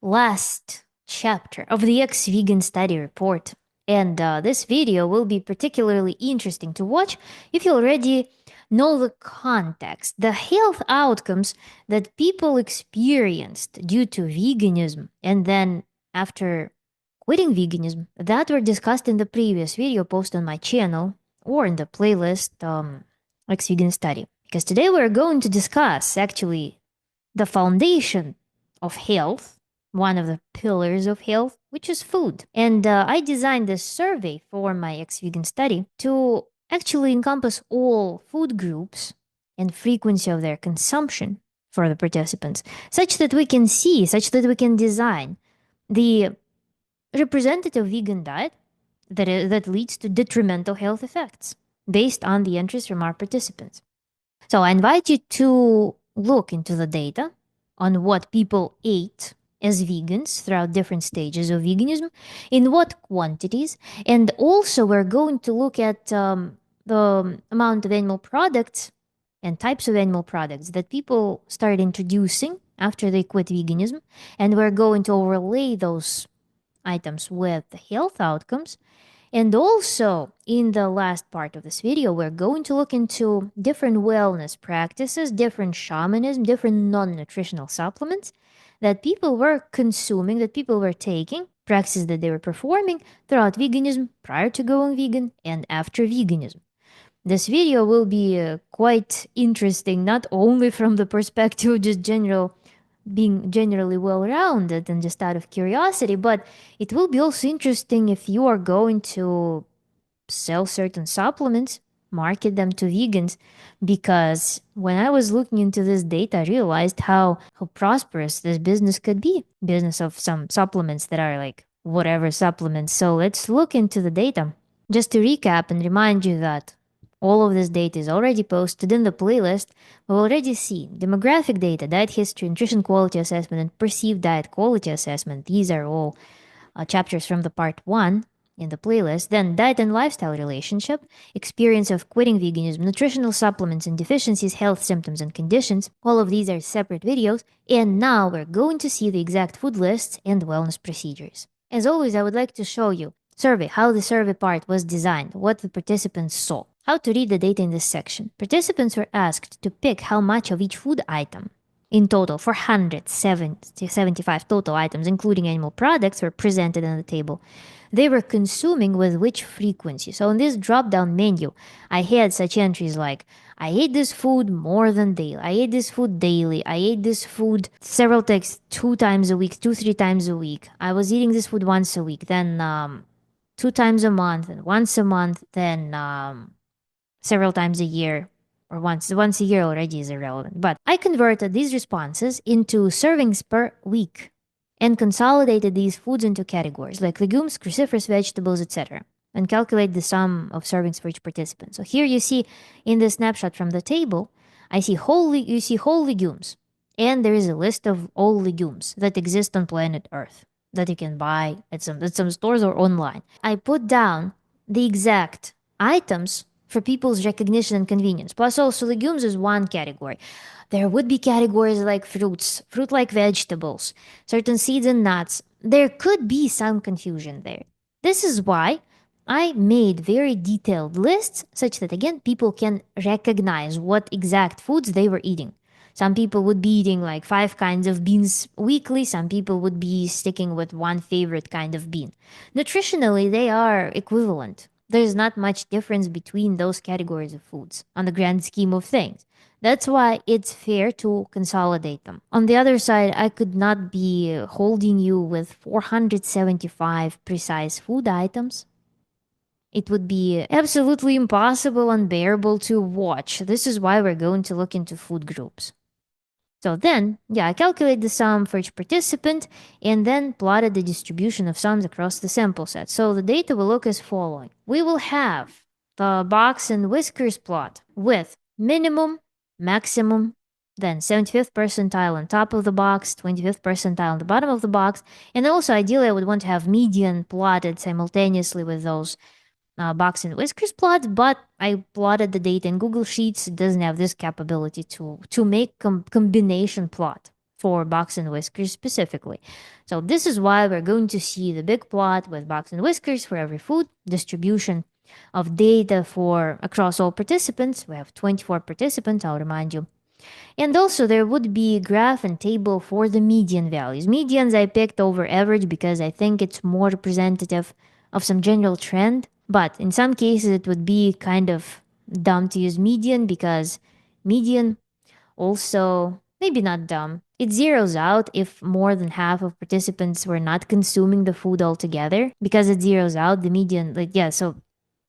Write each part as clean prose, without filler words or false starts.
last chapter of the ex-vegan study report. And this video will be particularly interesting to watch if you already know the context, the health outcomes that people experienced due to veganism, and then after quitting veganism that were discussed in the previous video post on my channel or in the playlist ex-vegan study. Because today we're going to discuss actually the foundation of health, one of the pillars of health, which is food. And I designed this survey for my ex-vegan study to actually encompass all food groups and frequency of their consumption for the participants, such that we can design the representative vegan diet that leads to detrimental health effects based on the entries from our participants. So I invite you to look into the data on what people ate as vegans throughout different stages of veganism, in what quantities, and also we're going to look at the amount of animal products and types of animal products that people started introducing after they quit veganism, and we're going to overlay those items with the health outcomes. And also, in the last part of this video, we're going to look into different wellness practices, different shamanism, different non-nutritional supplements that people were consuming, that people were taking, practices that they were performing throughout veganism, prior to going vegan, and after veganism. This video will be quite interesting, not only from the perspective of just being generally well-rounded and just out of curiosity, but it will be also interesting if you are going to sell certain supplements, market them to vegans, because when I was looking into this data, I realized how prosperous this business could be. Business of some supplements that are like whatever supplements. So let's look into the data. Just to recap and remind you that all of this data is already posted in the playlist. We've already seen demographic data, diet history, nutrition quality assessment, and perceived diet quality assessment. These are all chapters from the part 1 in the playlist. Then diet and lifestyle relationship, experience of quitting veganism, nutritional supplements and deficiencies, health symptoms and conditions. All of these are separate videos. And now we're going to see the exact food lists and wellness procedures. As always, I would like to show you how the survey part was designed, what the participants saw. How to read the data in this section. Participants were asked to pick how much of each food item, in total 475 total items, including animal products, were presented on the table, they were consuming with which frequency. So in this drop-down menu, I had such entries like, I ate this food more than daily. I ate this food daily. I ate this food several times, 2 times a week, 2-3 times a week. I was eating this food once a week, then 2 times a month, and once a month, then several times a year, or once a year already is irrelevant. But I converted these responses into servings per week and consolidated these foods into categories like legumes, cruciferous vegetables, etc., and calculate the sum of servings for each participant. So here you see in the snapshot from the table, you see whole legumes, and there is a list of all legumes that exist on planet Earth that you can buy at some stores or online. I put down the exact items for people's recognition and convenience. Plus, also, legumes is one category. There would be categories like fruits, fruit-like vegetables, certain seeds and nuts. There could be some confusion there. This is why I made very detailed lists such that, again, people can recognize what exact foods they were eating. Some people would be eating like 5 kinds of beans weekly. Some people would be sticking with one favorite kind of bean. Nutritionally, they are equivalent. There's not much difference between those categories of foods on the grand scheme of things. That's why it's fair to consolidate them. On the other side, I could not be holding you with 475 precise food items. It would be absolutely impossible, unbearable to watch. This is why we're going to look into food groups. So then, I calculate the sum for each participant and then plotted the distribution of sums across the sample set. So the data will look as following. We will have the box and whiskers plot with minimum, maximum, then 75th percentile on top of the box, 25th percentile on the bottom of the box, and also ideally I would want to have median plotted simultaneously with those box and whiskers plots, but I plotted the data in Google Sheets. It doesn't have this capability to make combination plot. for Box and Whiskers specifically. So this is why we're going to see the big plot with Box and Whiskers for every food, distribution of data for across all participants. We have 24 participants, I'll remind you. And also there would be a graph and table for the median values. Medians I picked over average because I think it's more representative of some general trend. But in some cases it would be kind of dumb to use median because median also, maybe not dumb. It zeroes out if more than half of participants were not consuming the food altogether because it zeroes out the median. Like, yeah, so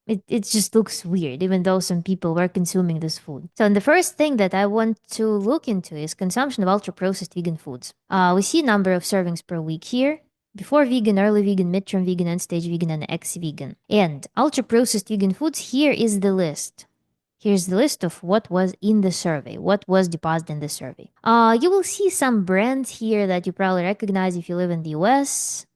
it just looks weird, even though some people were consuming this food. So, the first thing that I want to look into is consumption of ultra processed vegan foods. We see number of servings per week here. Before vegan, early vegan, midterm vegan, end stage vegan, and ex vegan. And ultra processed vegan foods, here is the list. Here's the list of what was in the survey, what was deposited in the survey. You will see some brands here that you probably recognize if you live in the US,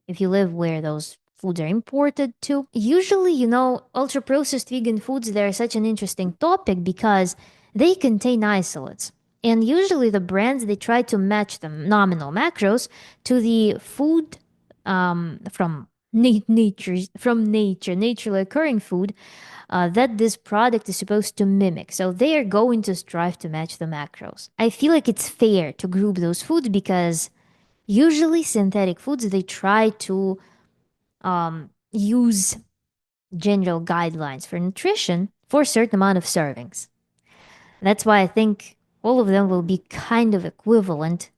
if you live where those foods are imported to. Usually, ultra processed vegan foods, they're such an interesting topic because they contain isolates. And usually the brands, they try to match the nominal macros to the food from nature, naturally occurring food that this product is supposed to mimic. So they are going to strive to match the macros. I feel like it's fair to group those foods because usually synthetic foods, they try to use general guidelines for nutrition for a certain amount of servings. That's why I think all of them will be kind of equivalent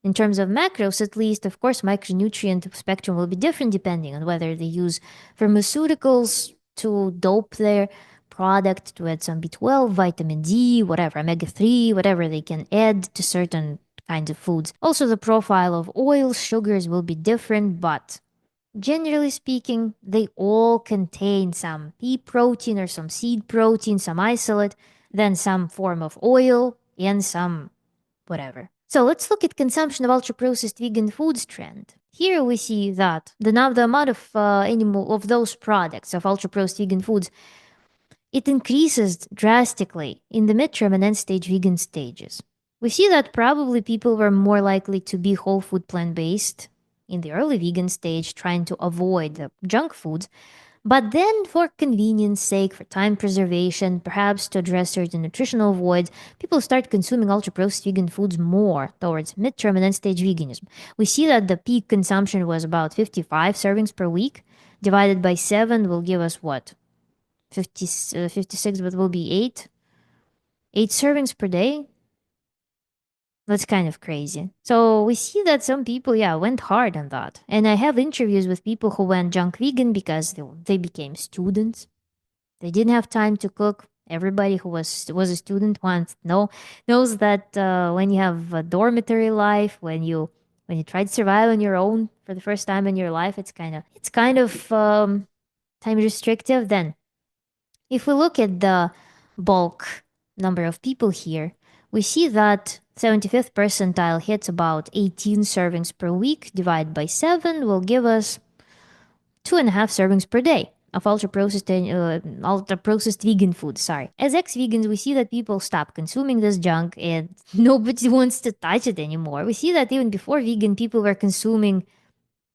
in terms of macros, at least. Of course, micronutrient spectrum will be different depending on whether they use pharmaceuticals to dope their product to add some B12, vitamin D, whatever, omega 3, whatever they can add to certain kinds of foods. Also, the profile of oils, sugars will be different, but generally speaking, they all contain some pea protein or some seed protein, some isolate, then some form of oil, and some whatever. So let's look at consumption of ultra processed vegan foods trend. Here we see that the amount of animal of those products of ultra processed vegan foods, it increases drastically in the midterm and end stage vegan stages. We see that probably people were more likely to be whole food plant based in the early vegan stage, trying to avoid the junk foods. But then, for convenience sake, for time preservation, perhaps to address certain nutritional voids, people start consuming ultra processed vegan foods more towards midterm and end stage veganism. We see that the peak consumption was about 55 servings per week. Divided by 7 will give us what? 56, but will be 8. 8 servings per day? That's kind of crazy. So we see that some people, yeah, went hard on that. And I have interviews with people who went junk vegan because they became students. They didn't have time to cook. Everybody who was a student once knows that when you have a dormitory life, when you try to survive on your own for the first time in your life, it's kind of time restrictive. Then, if we look at the bulk number of people here, we see that 75th percentile hits about 18 servings per week. Divided by 7 will give us 2.5 servings per day of ultra processed vegan food. Sorry. As ex-vegans, we see that people stop consuming this junk and nobody wants to touch it anymore. We see that even before vegan, people were consuming,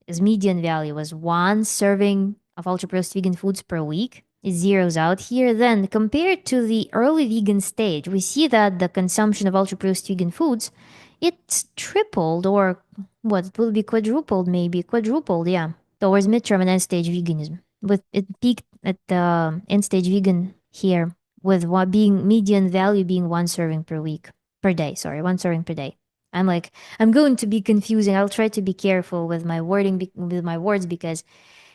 as median value was 1 serving of ultra processed vegan foods per week. It zeroes out here. Then, compared to the early vegan stage, we see that the consumption of ultra processed vegan foods, it's tripled, or what, it will be quadrupled, yeah, towards midterm and end stage veganism. With it peaked at the end stage vegan here, with what being median value being 1 serving per day. Sorry, 1 serving per day. I'm going to be confusing. I'll try to be careful with my wording, with my words, because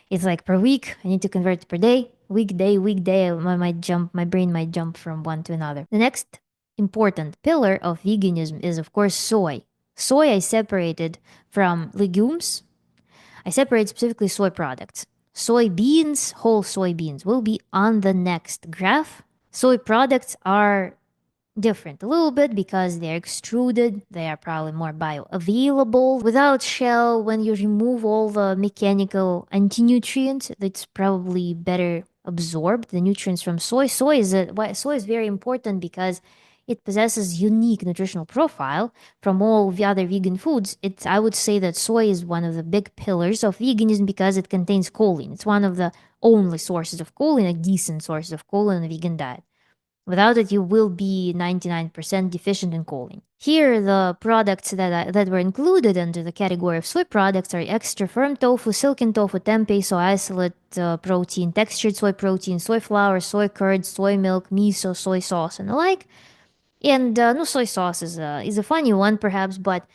it's like per week. I need to convert it per day. Weekday. My brain might jump from one to another. The next important pillar of veganism is, of course, soy. Soy I separated from legumes. I separate specifically soy products. Soybeans, whole soybeans, will be on the next graph. Soy products are different a little bit because they're extruded. They are probably more bioavailable. Without shell, when you remove all the mechanical anti-nutrients, it's probably better absorbed, the nutrients from soy. Soy is very important because It possesses unique nutritional profile from all the other vegan foods. I would say that soy is one of the big pillars of veganism because it contains choline. It's one of the only sources of choline, a decent source of choline in a vegan diet. Without it, you will be 99% deficient in choline. Here, the products that were included under the category of soy products are extra firm tofu, silken tofu, tempeh, soy isolate protein, textured soy protein, soy flour, soy curd, soy milk, miso, soy sauce, and the like. And no, soy sauce is a funny one, perhaps, but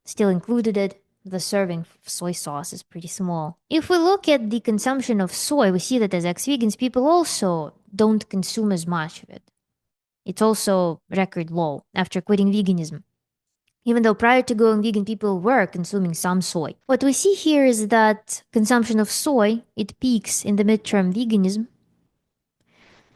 still included it. The serving of soy sauce is pretty small. If we look at the consumption of soy, we see that as ex-vegans, people also don't consume as much of it. It's also record low after quitting veganism. Even though prior to going vegan, people were consuming some soy. What we see here is that consumption of soy, it peaks in the midterm veganism,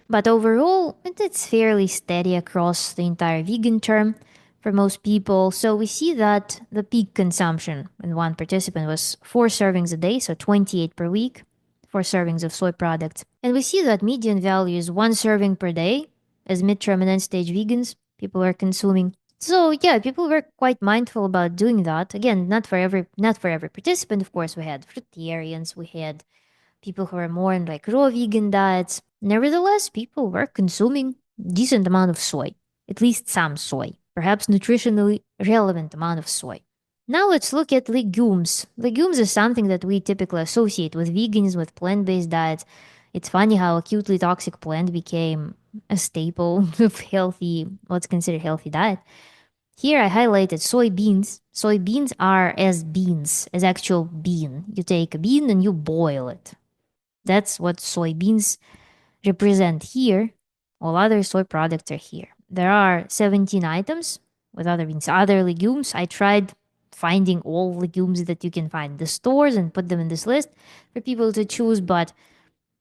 but overall, it's fairly steady across the entire vegan term for most people. So we see that the peak consumption in one participant was 4 servings a day, so 28 per week, 4 servings of soy products. And we see that median value is 1 serving per day, as midterm and end stage vegans people are consuming. So yeah, people were quite mindful about doing that. Again, not for every participant, of course. We had fruitarians, we had people who are more in like raw vegan diets. Nevertheless, people were consuming decent amount of soy, at least some soy, perhaps nutritionally relevant amount of soy. Now let's look at legumes. Legumes is something that we typically associate with veganism, with plant-based diets. It's funny how acutely toxic plant became a staple of healthy, what's considered healthy diet. Here I highlighted soybeans. Soybeans are as beans, as actual bean. You take a bean and you boil it. That's what soybeans represent here. All other soy products are here. There are 17 items with other beans, other legumes. I tried finding all legumes that you can find in the stores and put them in this list for people to choose, but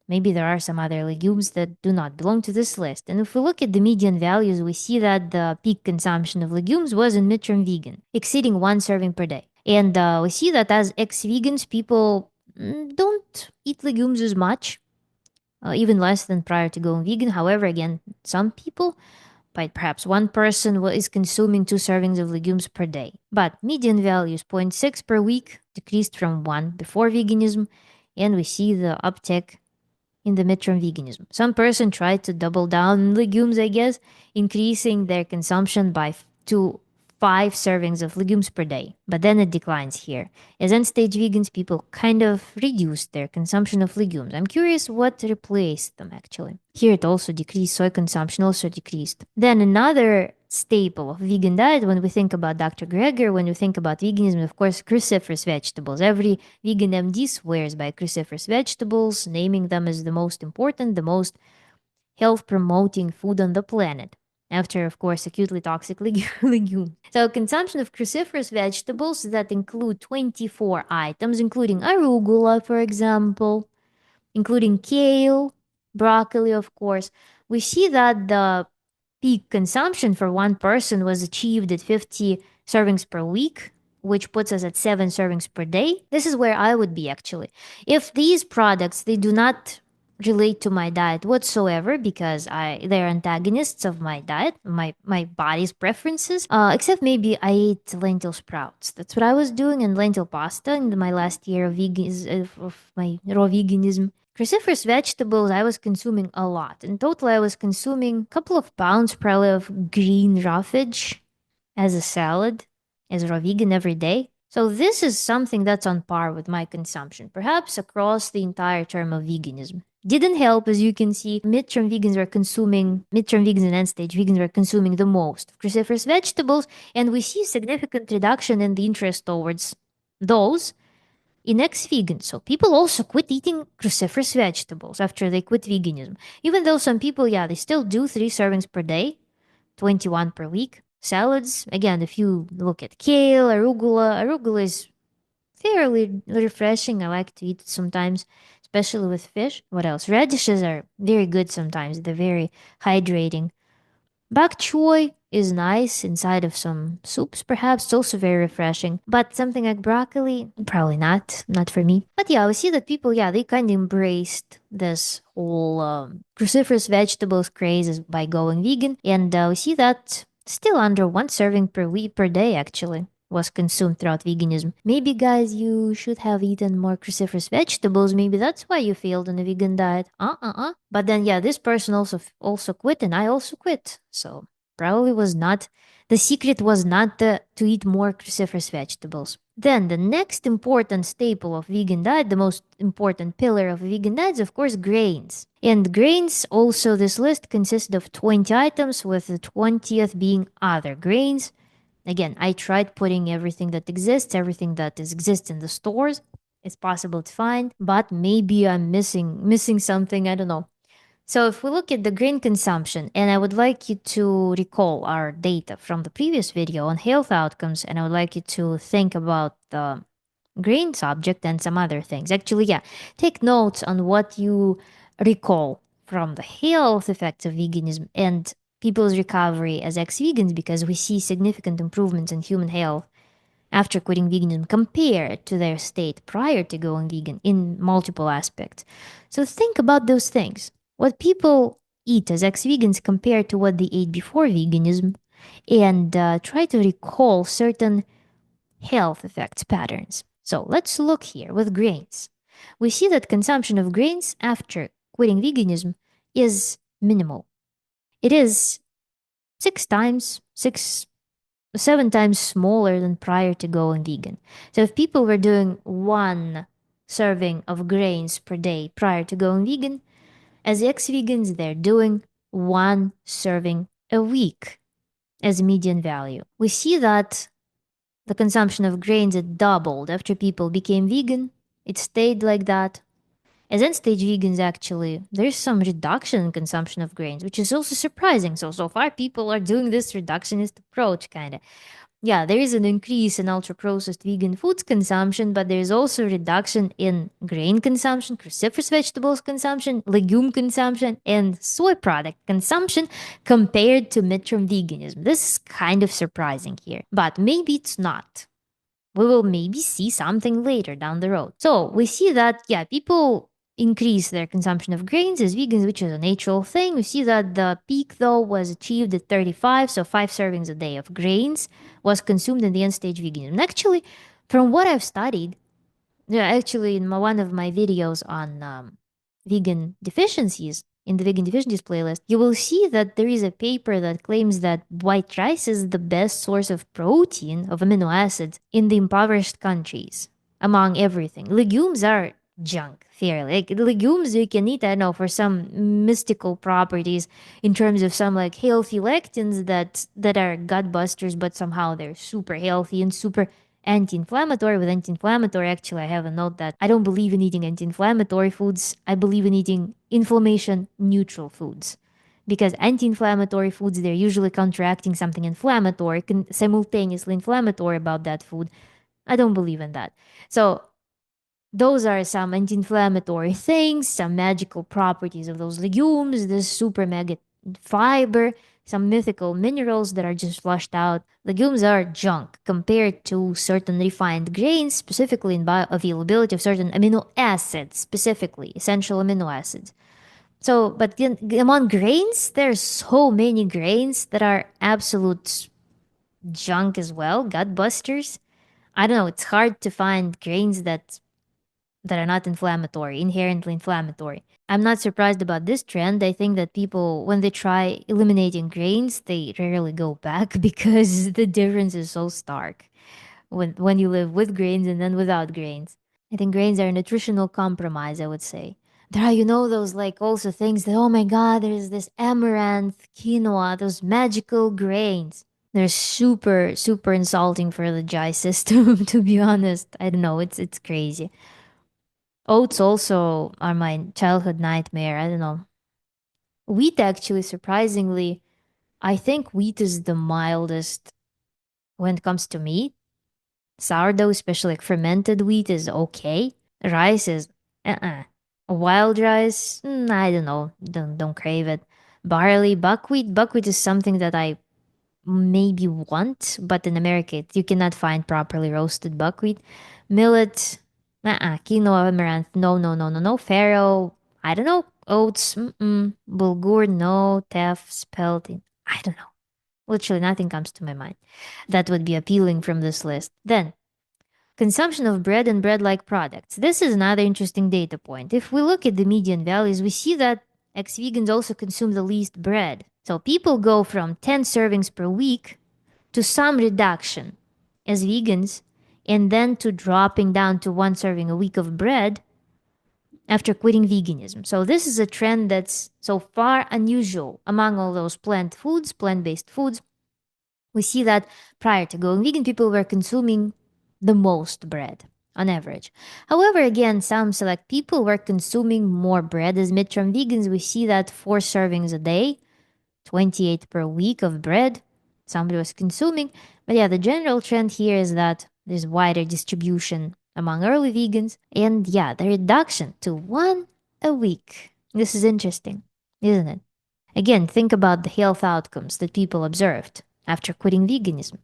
maybe there are some other legumes that do not belong to this list. And if we look at the median values, we see that the peak consumption of legumes was in midterm vegan, exceeding 1 serving per day. And we see that as ex-vegans, people don't eat legumes as much, even less than prior to going vegan. However, again, some people, by perhaps one person, is consuming 2 servings of legumes per day. But median value is zero point 0.6 per week, decreased from 1 before veganism, and we see the uptick in the midterm veganism. Some person tried to double down on legumes, I guess, increasing their consumption to 5 servings of legumes per day. But then it declines here. As end stage vegans, people kind of reduced their consumption of legumes. I'm curious what replaced them actually. Here it also decreased, soy consumption also decreased. Then another staple of vegan diet, when we think about Dr. Greger, when we think about veganism, of course, cruciferous vegetables. Every vegan MD swears by cruciferous vegetables, naming them as the most important, the most health promoting food on the planet. After, of course, acutely toxic legume. So, consumption of cruciferous vegetables that include 24 items, including arugula, for example, including kale, broccoli, of course. We see that the peak consumption for one person was achieved at 50 servings per week, which puts us at 7 servings per day. This is where I would be actually. If these products, they do not relate to my diet whatsoever because they're antagonists of my diet, my body's preferences. Except maybe I ate lentil sprouts. That's what I was doing, and lentil pasta in my last year of my raw veganism. Cruciferous vegetables I was consuming a lot. In total, I was consuming a couple of pounds probably of green roughage as a salad, as raw vegan every day. So this is something that's on par with my consumption, perhaps across the entire term of veganism. Didn't help, as you can see, midterm vegans and end stage vegans are consuming the most of cruciferous vegetables, and we see significant reduction in the interest towards those in ex-vegans. So people also quit eating cruciferous vegetables after they quit veganism. Even though some people, yeah, they still do 3 servings per day, 21 per week. Salads, again, if you look at kale, arugula is fairly refreshing. I like to eat it sometimes, especially with fish. What else? Radishes are very good sometimes. They're very hydrating. Bok choy is nice inside of some soups, perhaps. It's also very refreshing. But something like broccoli, probably not. Not for me. But yeah, we see that people, yeah, they kind of embraced this whole cruciferous vegetables craze by going vegan. And we see that still under one serving per week per day, actually was consumed throughout veganism. Maybe, guys, you should have eaten more cruciferous vegetables. Maybe that's why you failed on a vegan diet. But then, yeah, this person also quit, and I also quit. So probably was not the secret was not to eat more cruciferous vegetables. Then the next important staple of vegan diet, the most important pillar of vegan diet, is of course grains. And grains also, this list consists of 20 items, with the 20th being other grains. Again, I tried putting everything that exists, everything that exists in the stores. It's possible to find, but maybe I'm missing something. I don't know. So if we look at the grain consumption, and I would like you to recall our data from the previous video on health outcomes, and I would like you to think about the grain subject and some other things. Actually, yeah, take notes on what you recall from the health effects of veganism and people's recovery as ex-vegans, because we see significant improvements in human health after quitting veganism compared to their state prior to going vegan in multiple aspects. So think about those things. What people eat as ex-vegans compared to what they ate before veganism, and try to recall certain health effects patterns. So let's look here with grains. We see that consumption of grains after quitting veganism is minimal. It is 7 times smaller than prior to going vegan. So if people were doing one serving of grains per day prior to going vegan, as ex-vegans, they're doing one serving a week as median value. We see that the consumption of grains had doubled after people became vegan. It stayed like that. As end stage vegans, actually, there's some reduction in consumption of grains, which is also surprising. So far, people are doing this reductionist approach, kind of. Yeah, there is an increase in ultra processed vegan foods consumption, but there's also reduction in grain consumption, cruciferous vegetables consumption, legume consumption, and soy product consumption compared to midterm veganism. This is kind of surprising here, but maybe it's not. We will maybe see something later down the road. So we see that, yeah, people increase their consumption of grains as vegans, which is a natural thing. We see that the peak, though, was achieved at 35, so 5 servings a day of grains was consumed in the end stage veganism. And actually, from what I've studied, yeah, actually, in one of my videos on vegan deficiencies, in the vegan deficiencies playlist, you will see that there is a paper that claims that white rice is the best source of protein, of amino acids, in the impoverished countries, among everything. Legumes are junk, fairly. Like, legumes you can eat, I don't know, for some mystical properties in terms of some like healthy lectins that are gut busters, but somehow they're super healthy and super anti-inflammatory. With anti-inflammatory, actually, I have a note that I don't believe in eating anti-inflammatory foods. I believe in eating inflammation neutral foods, because anti-inflammatory foods, they're usually counteracting something inflammatory, simultaneously inflammatory about that food. I don't believe in that. So those are some anti-inflammatory things, some magical properties of those legumes, this super mega fiber, some mythical minerals that are just flushed out. Legumes are junk compared to certain refined grains, specifically in bioavailability of certain amino acids, specifically essential amino acids. So, but among grains, there's so many grains that are absolute junk as well, gut busters. I don't know, it's hard to find grains that are not inflammatory, inherently inflammatory. I'm not surprised about this trend. I think that people, when they try eliminating grains, they rarely go back because the difference is so stark when you live with grains and then without grains. I think grains are a nutritional compromise, I would say. There are, those like also things that, oh my God, there's this amaranth, quinoa, those magical grains. They're super, super insulting for the GI system, to be honest. I don't know, it's crazy. Oats also are my childhood nightmare. I don't know. Wheat, actually, surprisingly, I think wheat is the mildest when it comes to meat. Sourdough, especially like fermented wheat, is okay. Rice is uh-uh. Wild rice, I don't know. Don't crave it. Barley, buckwheat. Buckwheat is something that I maybe want, but in America you cannot find properly roasted buckwheat. Millet, quinoa, amaranth, no, no, no, no, no. Farro, I don't know. Oats, bulgur, no. Teff, spelt, I don't know. Literally nothing comes to my mind that would be appealing from this list. Then, consumption of bread and bread like products. This is another interesting data point. If we look at the median values, we see that ex vegans also consume the least bread. So people go from 10 servings per week to some reduction as vegans, and then to dropping down to one serving a week of bread after quitting veganism. So this is a trend that's so far unusual among all those plant based foods. We see that prior to going vegan, people were consuming the most bread on average. However, again, some select people were consuming more bread. As midterm vegans, we see that 4 servings a day, 28 per week of bread, somebody was consuming. But yeah, the general trend here is that there's wider distribution among early vegans. And yeah, the reduction to 1 a week. This is interesting, isn't it? Again, think about the health outcomes that people observed after quitting veganism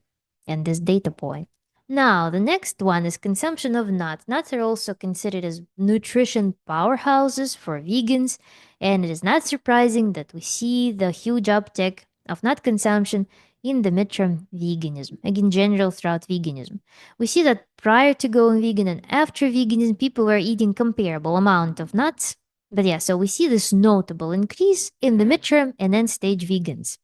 and this data point. Now, the next one is consumption of nuts. Nuts are also considered as nutrition powerhouses for vegans, and it is not surprising that we see the huge uptick of nut consumption in the midterm veganism, in general throughout veganism. We see that prior to going vegan and after veganism, people were eating comparable amount of nuts. But yeah, so we see this notable increase in the midterm and end stage vegans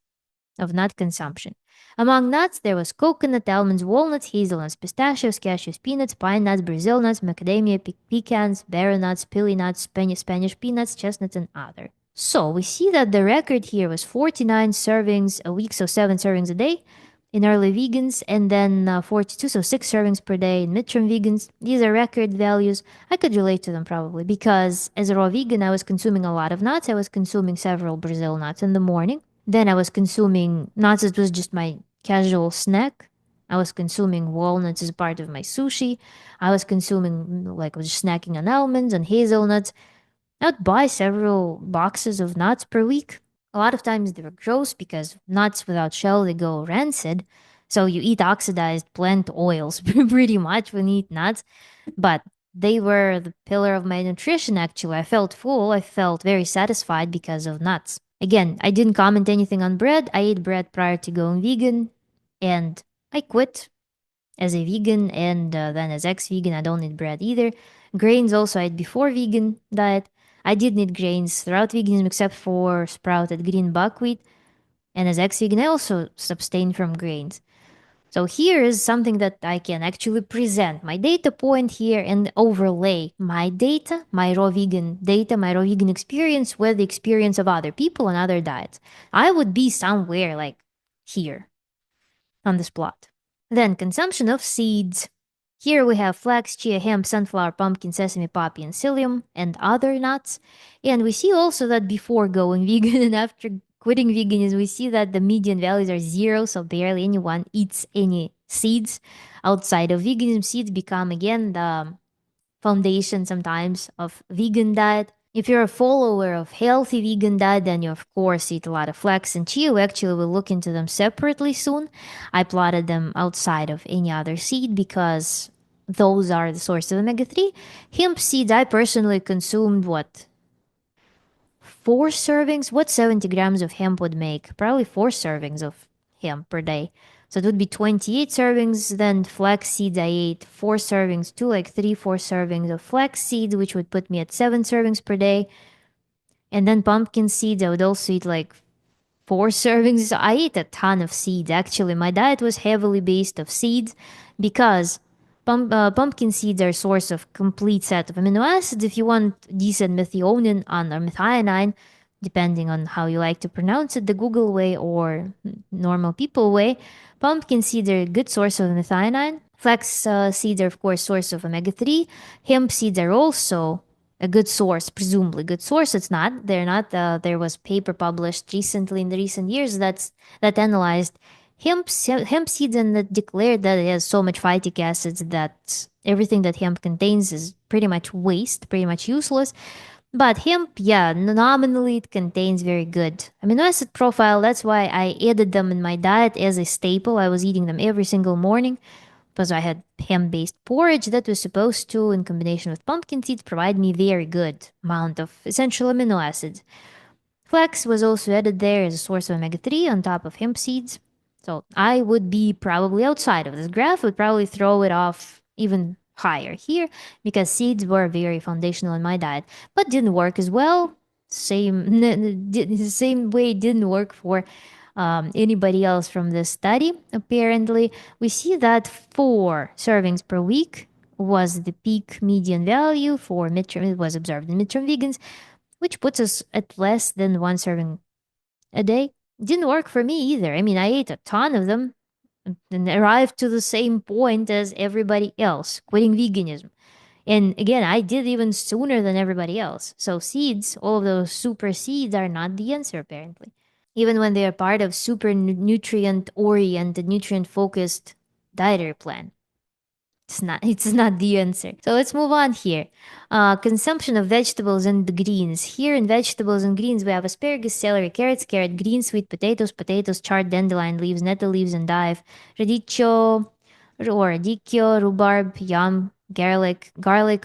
of nut consumption. Among nuts, there was coconut, almonds, walnuts, hazelnuts, pistachios, cashews, peanuts, pine nuts, Brazil nuts, macadamia, pecans, barrel nuts, pili nuts, Spanish peanuts, chestnuts, and other. So we see that the record here was 49 servings a week, so 7 servings a day in early vegans, and then 42, so 6 servings per day in midterm vegans. These are record values. I could relate to them probably because as a raw vegan, I was consuming a lot of nuts. I was consuming several Brazil nuts in the morning. Then I was consuming nuts. It was just my casual snack. I was consuming walnuts as part of my sushi. I was consuming, like, I was just snacking on almonds and hazelnuts. I would buy several boxes of nuts per week. A lot of times they were gross because nuts without shell, they go rancid. So you eat oxidized plant oils pretty much when you eat nuts. But they were the pillar of my nutrition, actually. I felt full. I felt very satisfied because of nuts. Again, I didn't comment anything on bread. I ate bread prior to going vegan, and I quit as a vegan, and then as ex-vegan, I don't eat bread either. Grains also I ate before vegan diet. I did eat grains throughout veganism except for sprouted green buckwheat, and as ex-vegan, I also abstained from grains. So here is something that I can actually present my data point here and overlay my data, my raw vegan data, my raw vegan experience with the experience of other people and other diets. I would be somewhere like here on this plot. Then consumption of seeds. Here we have flax, chia, hemp, sunflower, pumpkin, sesame, poppy, and psyllium, and other nuts. And we see also that before going vegan and after quitting veganism, we see that the median values are 0, so barely anyone eats any seeds. Outside of veganism, seeds become again the foundation sometimes of vegan diet. If you're a follower of healthy vegan diet, then you of course eat a lot of flax and chia. We actually will look into them separately soon. I plotted them outside of any other seed because those are the source of omega-3. Hemp seeds, I personally consumed what, 4 servings? What 70 grams of hemp would make? Probably 4 servings of hemp per day. So it would be 28 servings. Then flax seeds, I ate 4 servings too, like 3, 4 servings of flax seeds, which would put me at 7 servings per day. And then pumpkin seeds, I would also eat like 4 servings. So I ate a ton of seeds. Actually, my diet was heavily based of seeds because pumpkin seeds are a source of complete set of amino acids. If you want decent methionine on or methionine, depending on how you like to pronounce it, the Google way or normal people way, pumpkin seeds are a good source of methionine. Flax seeds are, of course, source of omega-3. Hemp seeds are also a good source, presumably good source. It's not. They're not. There was paper published recently in the recent years that analyzed hemp seeds and that declared that it has so much phytic acids that everything that hemp contains is pretty much waste, pretty much useless. But hemp, yeah, nominally it contains very good amino acid profile. That's why I added them in my diet as a staple. I was eating them every single morning because I had hemp-based porridge that was supposed to, in combination with pumpkin seeds, provide me very good amount of essential amino acids. Flax was also added there as a source of omega-3 on top of hemp seeds. So I would be probably outside of this graph, would probably throw it off even higher here because seeds were very foundational in my diet, but didn't work as well. Same way it didn't work for anybody else from this study. Apparently, we see that 4 servings per week was the peak median value for midterm. It was observed in midterm vegans, which puts us at less than 1 serving a day. Didn't work for me either. I mean, I ate a ton of them and arrived to the same point as everybody else, quitting veganism. And again, I did even sooner than everybody else. So seeds, all of those super seeds are not the answer apparently. Even when they are part of super nutrient oriented, nutrient focused dietary plan. It's not the answer. So let's move on here. Consumption of vegetables and the greens. Here in vegetables and greens, we have asparagus, celery, carrots, carrot, greens, sweet potatoes, chard, dandelion leaves, nettle leaves, endive, radicchio or radicchio, rhubarb, yam, garlic,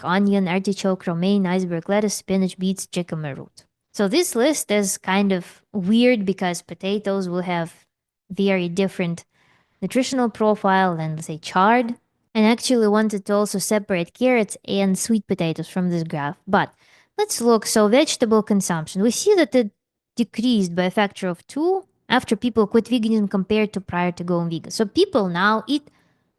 onion, artichoke, romaine, iceberg lettuce, spinach, beets, jicama root. So this list is kind of weird because potatoes will have very different nutritional profile than, let's say, chard. And actually wanted to also separate carrots and sweet potatoes from this graph. But let's look. So vegetable consumption. We see that it decreased by a factor of 2 after people quit veganism compared to prior to going vegan. So people now eat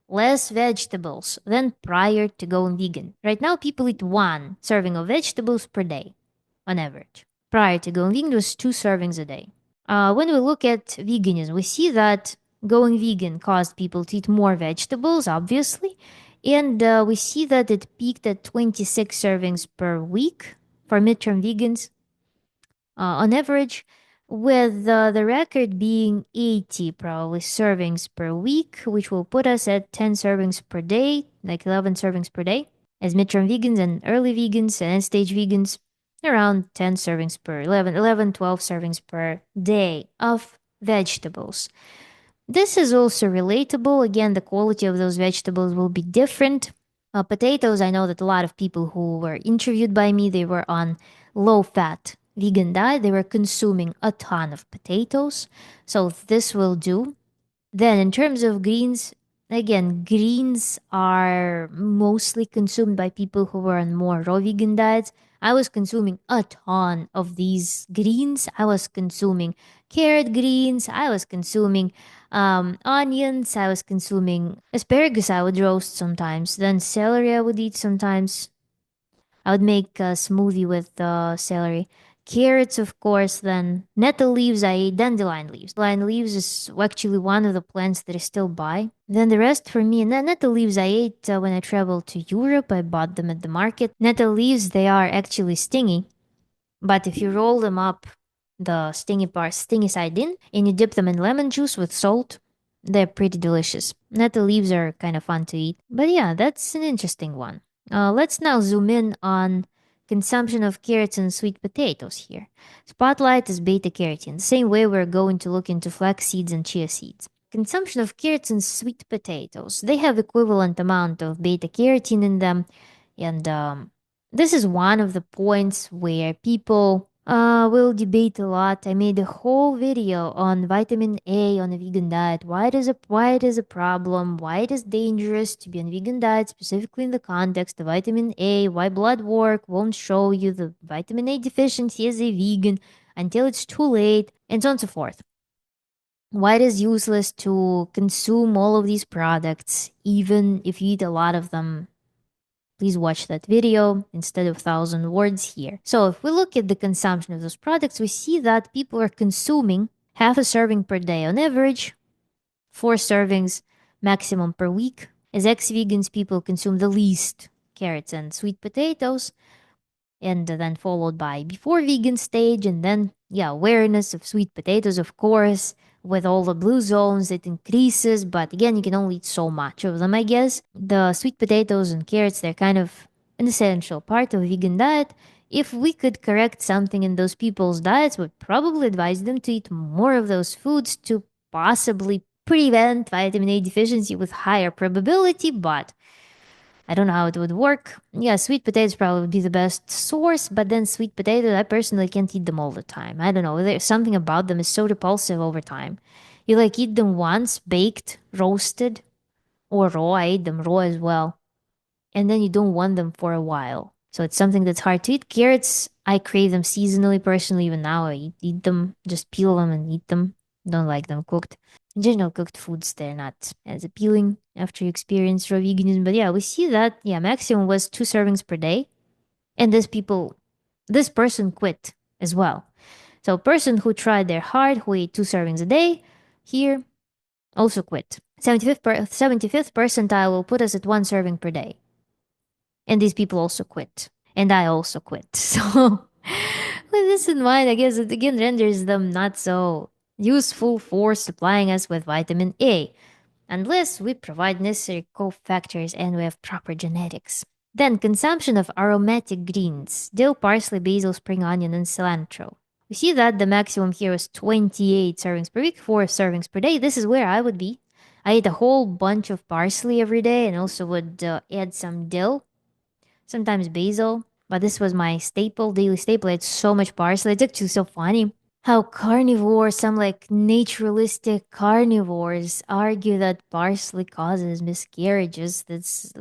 less vegetables than prior to going vegan. Right now, people eat 1 serving of vegetables per day on average. Prior to going vegan, it was 2 servings a day. When we look at veganism, we see that going vegan caused people to eat more vegetables, obviously. And we see that it peaked at 26 servings per week for midterm vegans on average, with the record being 80 probably servings per week, which will put us at 10 servings per day, like 11 servings per day, as midterm vegans and early vegans and end stage vegans, around 10 servings per 11, 12 servings per day of vegetables. This is also relatable. Again, the quality of those vegetables will be different. Potatoes, I know that a lot of people who were interviewed by me, they were on low fat vegan diet. They were consuming a ton of potatoes. So this will do. Then in terms of greens, again, greens are mostly consumed by people who were on more raw vegan diets. I was consuming a ton of these greens. I was consuming carrot greens. I was consuming onions. I was consuming asparagus. I would roast sometimes. Then celery I would eat sometimes. I would make a smoothie with celery. Carrots, of course, then nettle leaves, I ate dandelion leaves. Dandelion leaves is actually one of the plants that I still buy. Then the rest for me, and then nettle leaves I ate when I traveled to Europe. I bought them at the market. Nettle leaves, they are actually stingy, but if you roll them up, the stingy side in, and you dip them in lemon juice with salt, they're pretty delicious. Nettle leaves are kind of fun to eat. But yeah, that's an interesting one. Let's now zoom in on consumption of carrots and sweet potatoes here. Spotlight is beta-carotene, the same way we're going to look into flax seeds and chia seeds. Consumption of carrots and sweet potatoes, they have equivalent amount of beta-carotene in them, and this is one of the points where people will debate a lot. I made a whole video on vitamin A on a vegan diet. Why it is a problem, why it is dangerous to be on vegan diet, specifically in the context of vitamin A, why blood work won't show you the vitamin A deficiency as a vegan until it's too late, and so on and so forth. Why it is useless to consume all of these products, even if you eat a lot of them. Please watch that video instead of 1,000 words here. So if we look at the consumption of those products, we see that people are consuming half a serving per day on average, 4 servings maximum per week. As ex-vegans, people consume the least carrots and sweet potatoes, and then followed by before vegan stage, and then awareness of sweet potatoes, of course. With all the blue zones, it increases, but again, you can only eat so much of them, I guess. The sweet potatoes and carrots, they're kind of an essential part of a vegan diet, if we could correct something in those people's diets, would probably advise them to eat more of those foods to possibly prevent vitamin A deficiency with higher probability, but I don't know how it would work. Yeah, sweet potatoes probably would be the best source, but then sweet potatoes, I personally can't eat them all the time. I don't know. There's something about them is so repulsive over time. You like eat them once, baked, roasted, or raw. I ate them raw as well. And then you don't want them for a while. So it's something that's hard to eat. Carrots, I crave them seasonally personally. Even now, I eat them, just peel them and eat them. Don't like them cooked. In general, cooked foods, they're not as appealing after you experience raw veganism. But yeah, we see that, yeah, maximum was 2 servings per day. And this person quit as well. So a person who tried their hard, who ate 2 servings a day, here also quit. 75th percentile will put us at 1 serving per day. And these people also quit. And I also quit. So, with this in mind, I guess it again renders them not so useful for supplying us with vitamin A, unless we provide necessary cofactors and we have proper genetics. Then, consumption of aromatic greens, dill, parsley, basil, spring onion, and cilantro. We see that the maximum here is 28 servings per week, 4 servings per day. This is where I would be. I eat a whole bunch of parsley every day and also would add some dill, sometimes basil, but this was my staple, daily staple. I had so much parsley. It's actually so funny how carnivores, some like naturalistic carnivores, argue that parsley causes miscarriages. It's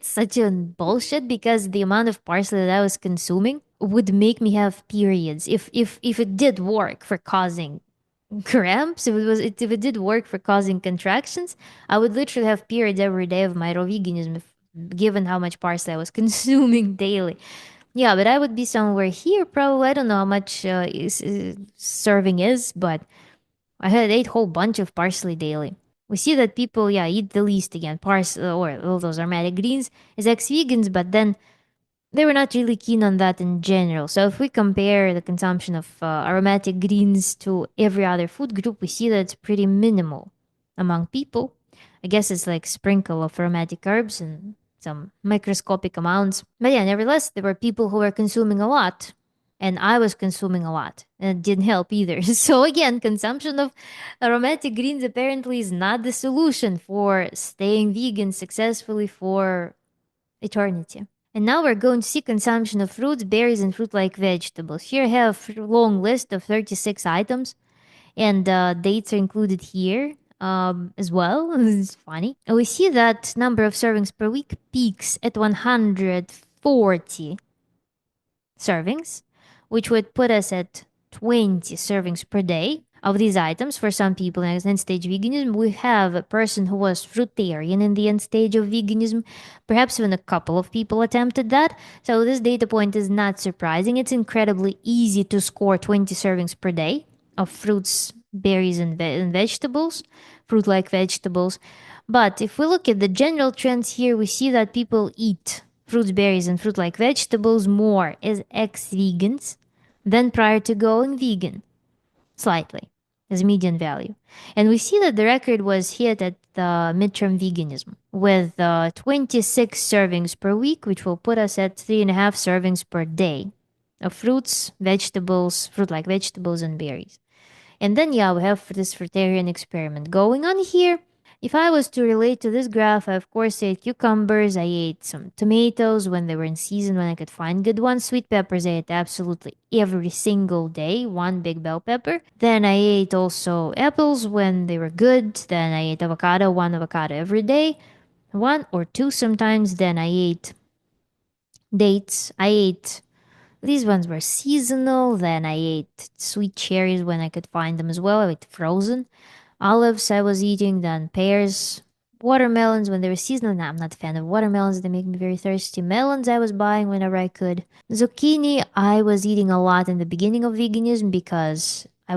such a bullshit because the amount of parsley that I was consuming would make me have periods. If it did work for causing cramps, if it did work for causing contractions, I would literally have periods every day of my raw veganism, given how much parsley I was consuming daily. Yeah, but I would be somewhere here probably. I don't know how much serving is, but I had ate whole bunch of parsley daily. We see that people, yeah, eat the least again. Parsley or all those aromatic greens is ex-vegans, but then they were not really keen on that in general. So if we compare the consumption of aromatic greens to every other food group, we see that it's pretty minimal among people. I guess it's like sprinkle of aromatic herbs and some microscopic amounts. But yeah, nevertheless, there were people who were consuming a lot, and I was consuming a lot, and it didn't help either. So again, consumption of aromatic greens apparently is not the solution for staying vegan successfully for eternity. And now we're going to see consumption of fruits, berries, and fruit-like vegetables. Here I have a long list of 36 items, and dates are included here as well. It's funny. And we see that number of servings per week peaks at 140 servings, which would put us at 20 servings per day of these items for some people in end stage veganism. We have a person who was fruitarian in the end stage of veganism. Perhaps even a couple of people attempted that. So this data point is not surprising. It's incredibly easy to score 20 servings per day of fruits, berries, and vegetables, fruit like vegetables. But if we look at the general trends here, we see that people eat fruits, berries, and fruit like vegetables more as ex vegans than prior to going vegan, slightly, as median value. And we see that the record was hit at the midterm veganism with 26 servings per week, which will put us at 3.5 servings per day of fruits, vegetables, fruit like vegetables, and berries. And then, yeah, we have this fruitarian experiment going on here. If I was to relate to this graph, I of course ate cucumbers, I ate some tomatoes when they were in season, when I could find good ones. Sweet peppers I ate absolutely every single day, one big bell pepper. Then I ate also apples when they were good. Then I ate avocado, one avocado every day, one or two sometimes. Then I ate dates. I ate these ones were seasonal. Then I ate sweet cherries when I could find them as well. I ate frozen. Olives I was eating, then pears, watermelons when they were seasonal. Nah, I'm not a fan of watermelons, they make me very thirsty. Melons I was buying whenever I could. Zucchini I was eating a lot in the beginning of veganism because I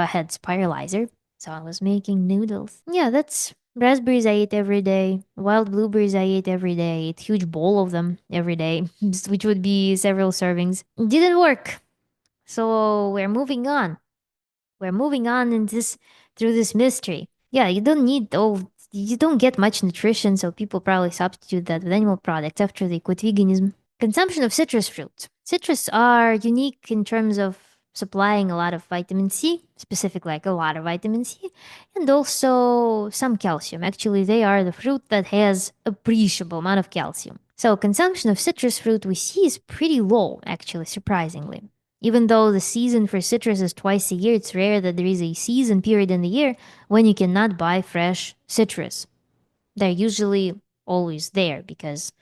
had spiralizer, so I was making noodles. Yeah, that's raspberries I ate every day. Wild blueberries I ate every day. I ate huge bowl of them every day, which would be several servings. It didn't work. So we're moving on. We're moving on in this through this mystery. Yeah, you don't get much nutrition, so people probably substitute that with animal products after they quit veganism. Consumption of citrus fruit. Citrus are unique in terms of supplying a lot of vitamin C, specific like a lot of vitamin C, and also some calcium. Actually, they are the fruit that has appreciable amount of calcium. So consumption of citrus fruit we see is pretty low, actually, surprisingly. Even though the season for citrus is twice a year, it's rare that there is a season period in the year when you cannot buy fresh citrus. They're usually always there because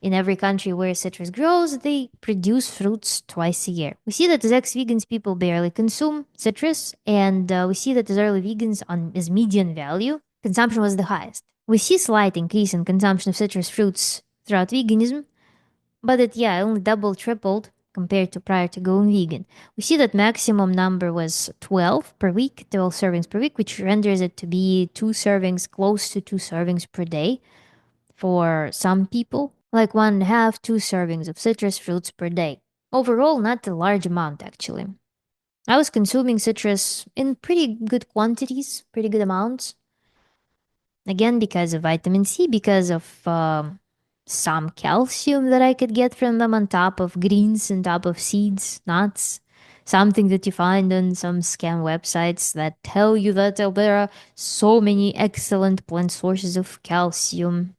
in every country where citrus grows, they produce fruits twice a year. We see that as ex-vegans, people barely consume citrus, and we see that as early vegans, on as median value, consumption was the highest. We see slight increase in consumption of citrus fruits throughout veganism, but it only doubled, tripled compared to prior to going vegan. We see that maximum number was 12 per week, 12 servings per week, which renders it to be 2 servings, close to 2 servings per day for some people, like 1.5, 2 servings of citrus fruits per day. Overall, not a large amount actually. I was consuming citrus in pretty good quantities, pretty good amounts. Again, because of vitamin C, because of some calcium that I could get from them on top of greens, on top of seeds, nuts. Something that you find on some scam websites that tell you that there are so many excellent plant sources of calcium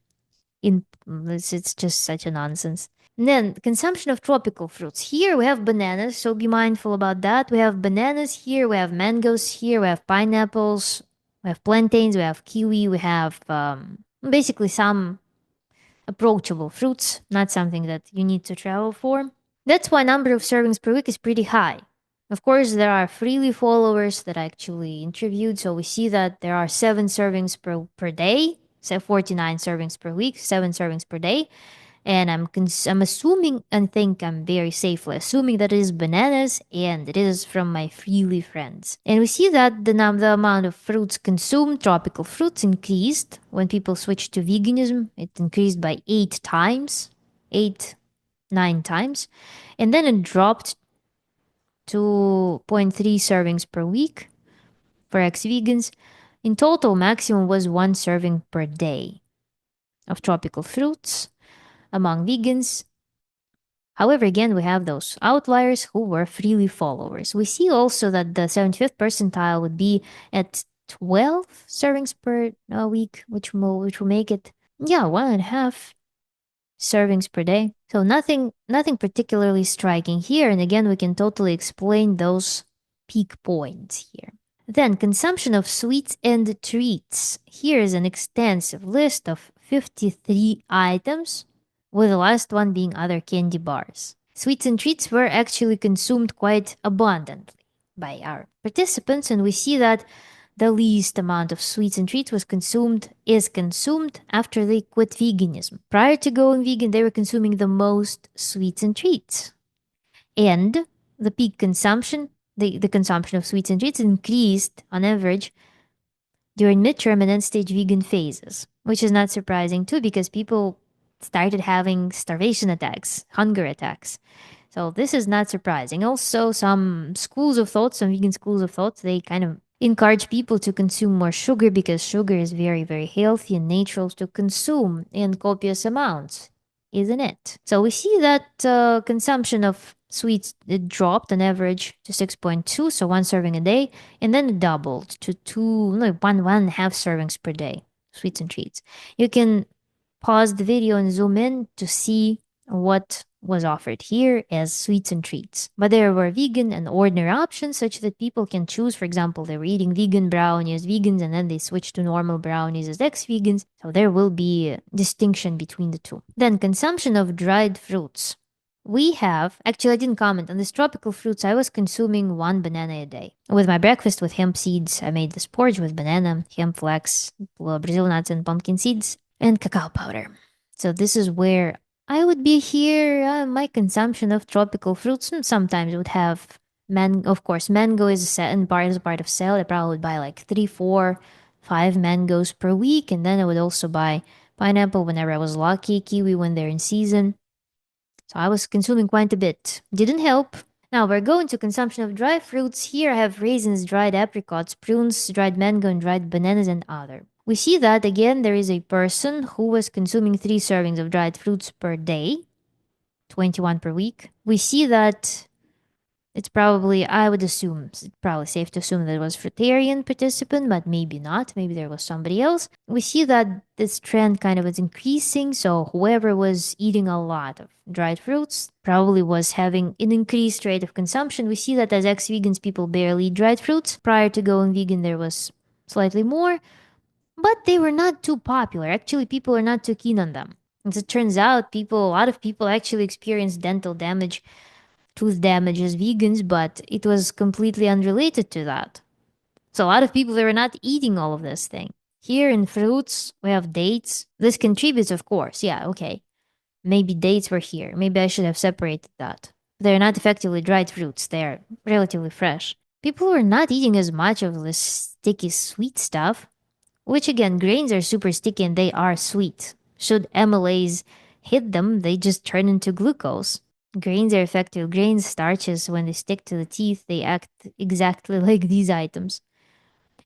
it's just such a nonsense. And then consumption of tropical fruits. Here we have bananas, so be mindful about that. We have bananas here, we have mangoes here, we have pineapples, we have plantains, we have kiwi, we have basically some approachable fruits, not something that you need to travel for. That's why number of servings per week is pretty high. Of course, there are freely followers that I actually interviewed, so we see that there are 7 servings per day, so 49 servings per week, 7 servings per day. And I'm assuming and think I'm very safely assuming that it is bananas and it is from my freely friends. And we see that the amount of fruits consumed, tropical fruits, increased when people switched to veganism. It increased by 8 times, 8, 9 times, and then it dropped to 0.3 servings per week for ex-vegans. In total, maximum was 1 serving per day of tropical fruits among vegans. However, again, we have those outliers who were freely followers. We see also that the 75th percentile would be at 12 servings per week, which will make it 1.5 servings per day. So nothing particularly striking here. And again, we can totally explain those peak points here. Then consumption of sweets and treats. Here is an extensive list of 53 items, with the last one being other candy bars. Sweets and treats were actually consumed quite abundantly by our participants, and we see that the least amount of sweets and treats is consumed after they quit veganism. Prior to going vegan, they were consuming the most sweets and treats. And the peak consumption, the consumption of sweets and treats increased on average during midterm and end stage vegan phases, which is not surprising too because people started having starvation attacks, hunger attacks. So this is not surprising. Also, some vegan schools of thought, they kind of encourage people to consume more sugar because sugar is very, very healthy and natural to consume in copious amounts, isn't it? So we see that consumption of sweets, it dropped on average to 6.2, so 1 serving a day, and then it doubled to 1.5 servings per day, sweets and treats. You can pause the video and zoom in to see what was offered here as sweets and treats. But there were vegan and ordinary options such that people can choose. For example, they were eating vegan brownies as vegans and then they switched to normal brownies as ex-vegans. So there will be a distinction between the two. Then consumption of dried fruits. Actually, I didn't comment on this tropical fruits. I was consuming 1 banana a day. With my breakfast with hemp seeds, I made this porridge with banana, hemp, flax, Brazil nuts, and pumpkin seeds, and cacao powder. So this is where I would be here. My consumption of tropical fruits sometimes would have of course, mango is a part of sale. I probably would buy like 3, 4, 5 mangoes per week, and then I would also buy pineapple whenever I was lucky, kiwi when they're in season. So I was consuming quite a bit. Didn't help. Now we're going to consumption of dry fruits. Here I have raisins, dried apricots, prunes, dried mango, and dried bananas, and other. We see that again there is a person who was consuming 3 servings of dried fruits per day. 21 per week. We see that it's probably, I would assume, it's probably safe to assume that it was fruitarian participant, but maybe not. Maybe there was somebody else. We see that this trend kind of is increasing. So whoever was eating a lot of dried fruits probably was having an increased rate of consumption. We see that as ex-vegans, people barely eat dried fruits. Prior to going vegan, there was slightly more, but they were not too popular. Actually, people are not too keen on them. As it turns out, a lot of people actually experience dental damage, tooth damage as vegans, but it was completely unrelated to that. So a lot of people, they were not eating all of this thing. Here in fruits, we have dates. This contributes, of course. Yeah, okay. Maybe dates were here. Maybe I should have separated that. They're not effectively dried fruits. They're relatively fresh. People were not eating as much of this sticky sweet stuff, which again, grains are super sticky and they are sweet. Should amylase hit them, they just turn into glucose. Grains are effective. Grains, starches, when they stick to the teeth, they act exactly like these items.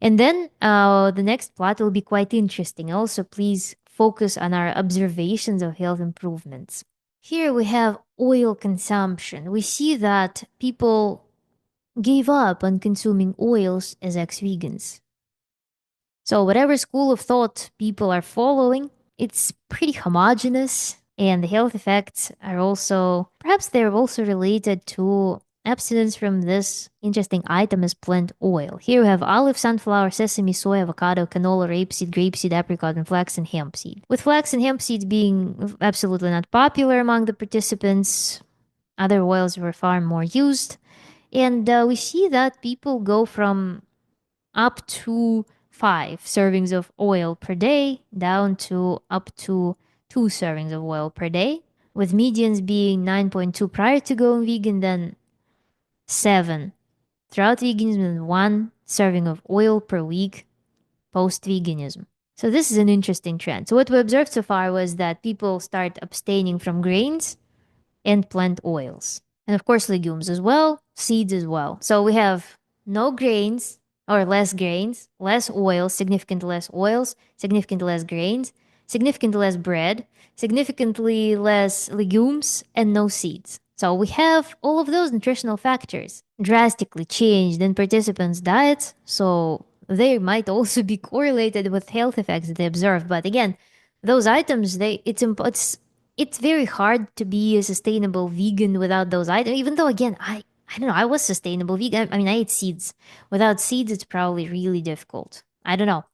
And then the next plot will be quite interesting. Also, please focus on our observations of health improvements. Here we have oil consumption. We see that people gave up on consuming oils as ex vegans. So, whatever school of thought people are following, it's pretty homogenous, and the health effects are also, perhaps they're also related to abstinence from this interesting item as plant oil. Here we have olive, sunflower, sesame, soy, avocado, canola, grapeseed, apricot, and flax and hemp seed. With flax and hemp seeds being absolutely not popular among the participants, other oils were far more used. And we see that people go from up to 5 servings of oil per day down to up to 2 servings of oil per day, with medians being 9.2 prior to going vegan, then 7 throughout veganism, and 1 serving of oil per week post veganism. So this is an interesting trend. So what we observed so far was that people start abstaining from grains and plant oils. And of course, legumes as well, seeds as well. So we have no grains or less grains, less oils, significantly less oils, significantly less grains, significantly less bread, significantly less legumes, and no seeds. So we have all of those nutritional factors drastically changed in participants' diets. So they might also be correlated with health effects that they observe. But again, those items, it's very hard to be a sustainable vegan without those items. Even though, again, I don't know, I was sustainable vegan. I mean, I ate seeds. Without seeds, it's probably really difficult. I don't know.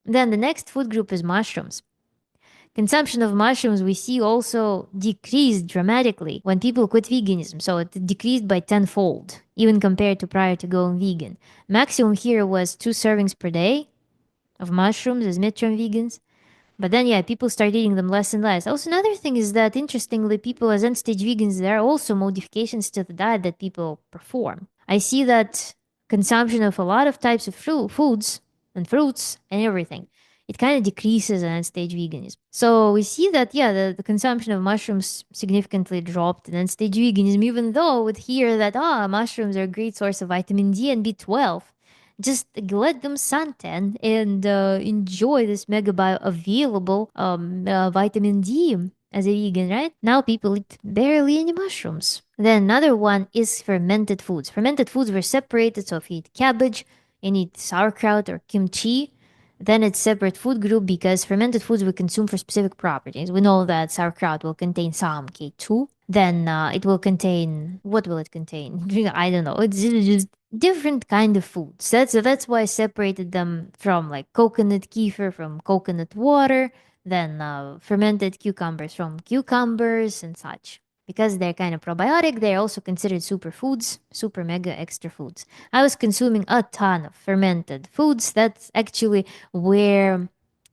Then the next food group is mushrooms. Consumption of mushrooms we see also decreased dramatically when people quit veganism. So it decreased by tenfold, even compared to prior to going vegan. Maximum here was 2 servings per day of mushrooms as midterm vegans. But then, yeah, people start eating them less and less. Also, another thing is that, interestingly, people as end-stage vegans, there are also modifications to the diet that people perform. I see that consumption of a lot of types of foods and fruits and everything, it kind of decreases in end-stage veganism. So we see that, yeah, the consumption of mushrooms significantly dropped in end-stage veganism, even though we hear that, mushrooms are a great source of vitamin D and B12. Just let them suntan and enjoy this mega bioavailable vitamin D as a vegan, right? Now people eat barely any mushrooms. Then another one is fermented foods. Fermented foods were separated, so if you eat cabbage and eat sauerkraut or kimchi, then it's separate food group because fermented foods we consume for specific properties. We know that sauerkraut will contain some K2. Then it will contain, what will it contain? I don't know. It's just different kind of foods. That's why I separated them from like coconut kefir from coconut water, then fermented cucumbers from cucumbers and such. Because they're kind of probiotic, they're also considered superfoods, super mega extra foods. I was consuming a ton of fermented foods. That's actually where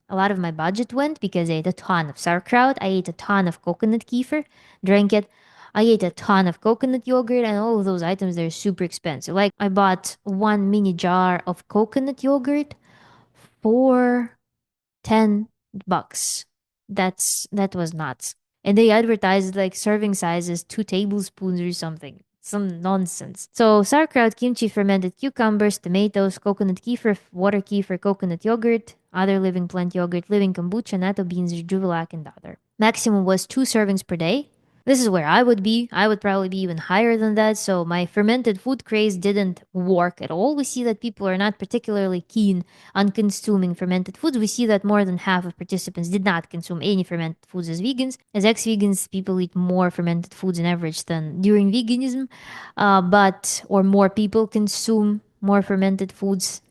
a lot of my budget went because I ate a ton of sauerkraut. I ate a ton of coconut kefir, drank it. I ate a ton of coconut yogurt, and all of those items, they're super expensive. Like I bought one mini jar of coconut yogurt for $10. That was nuts. And they advertised like serving sizes 2 tablespoons or something. Some nonsense. So sauerkraut, kimchi, fermented cucumbers, tomatoes, coconut kefir, water kefir, coconut yogurt, other living plant yogurt, living kombucha, natto beans, juvelac, and other. Maximum was 2 servings per day. This is where I would be. I would probably be even higher than that. So my fermented food craze didn't work at all. We see that people are not particularly keen on consuming fermented foods. We see that more than half of participants did not consume any fermented foods as vegans. As ex-vegans, people eat more fermented foods on average than during veganism, or more people consume more fermented foods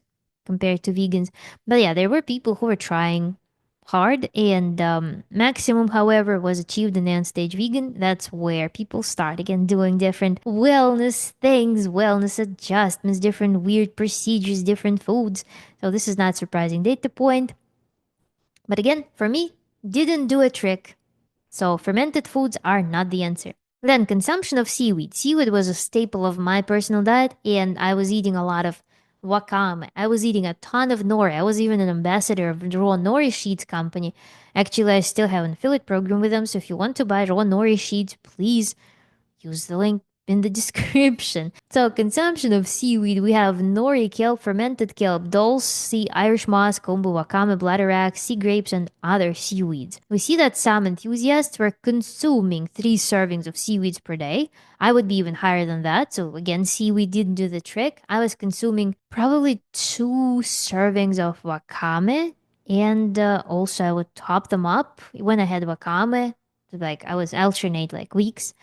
compared to vegans. But yeah, there were people who were trying hard, and maximum, however, was achieved in the end stage vegan. That's where people start again doing different wellness things, wellness adjustments, different weird procedures, different foods. So this is not surprising data point. But again, for me, didn't do a trick. So fermented foods are not the answer. Then consumption of seaweed. Seaweed was a staple of my personal diet, and I was eating a lot of wakame. I was eating a ton of nori. I was even an ambassador of the raw nori sheets company. Actually, I still have an affiliate program with them, so if you want to buy raw nori sheets, please use the link in the description. So, consumption of seaweed, we have nori, kelp, fermented kelp, dulse, sea, Irish moss, kombu, wakame, bladderwrack, sea grapes, and other seaweeds. We see that some enthusiasts were consuming 3 servings of seaweeds per day. I would be even higher than that. So, again, seaweed didn't do the trick. I was consuming probably 2 servings of wakame, and also I would top them up when I had wakame. Like I was alternate like weeks.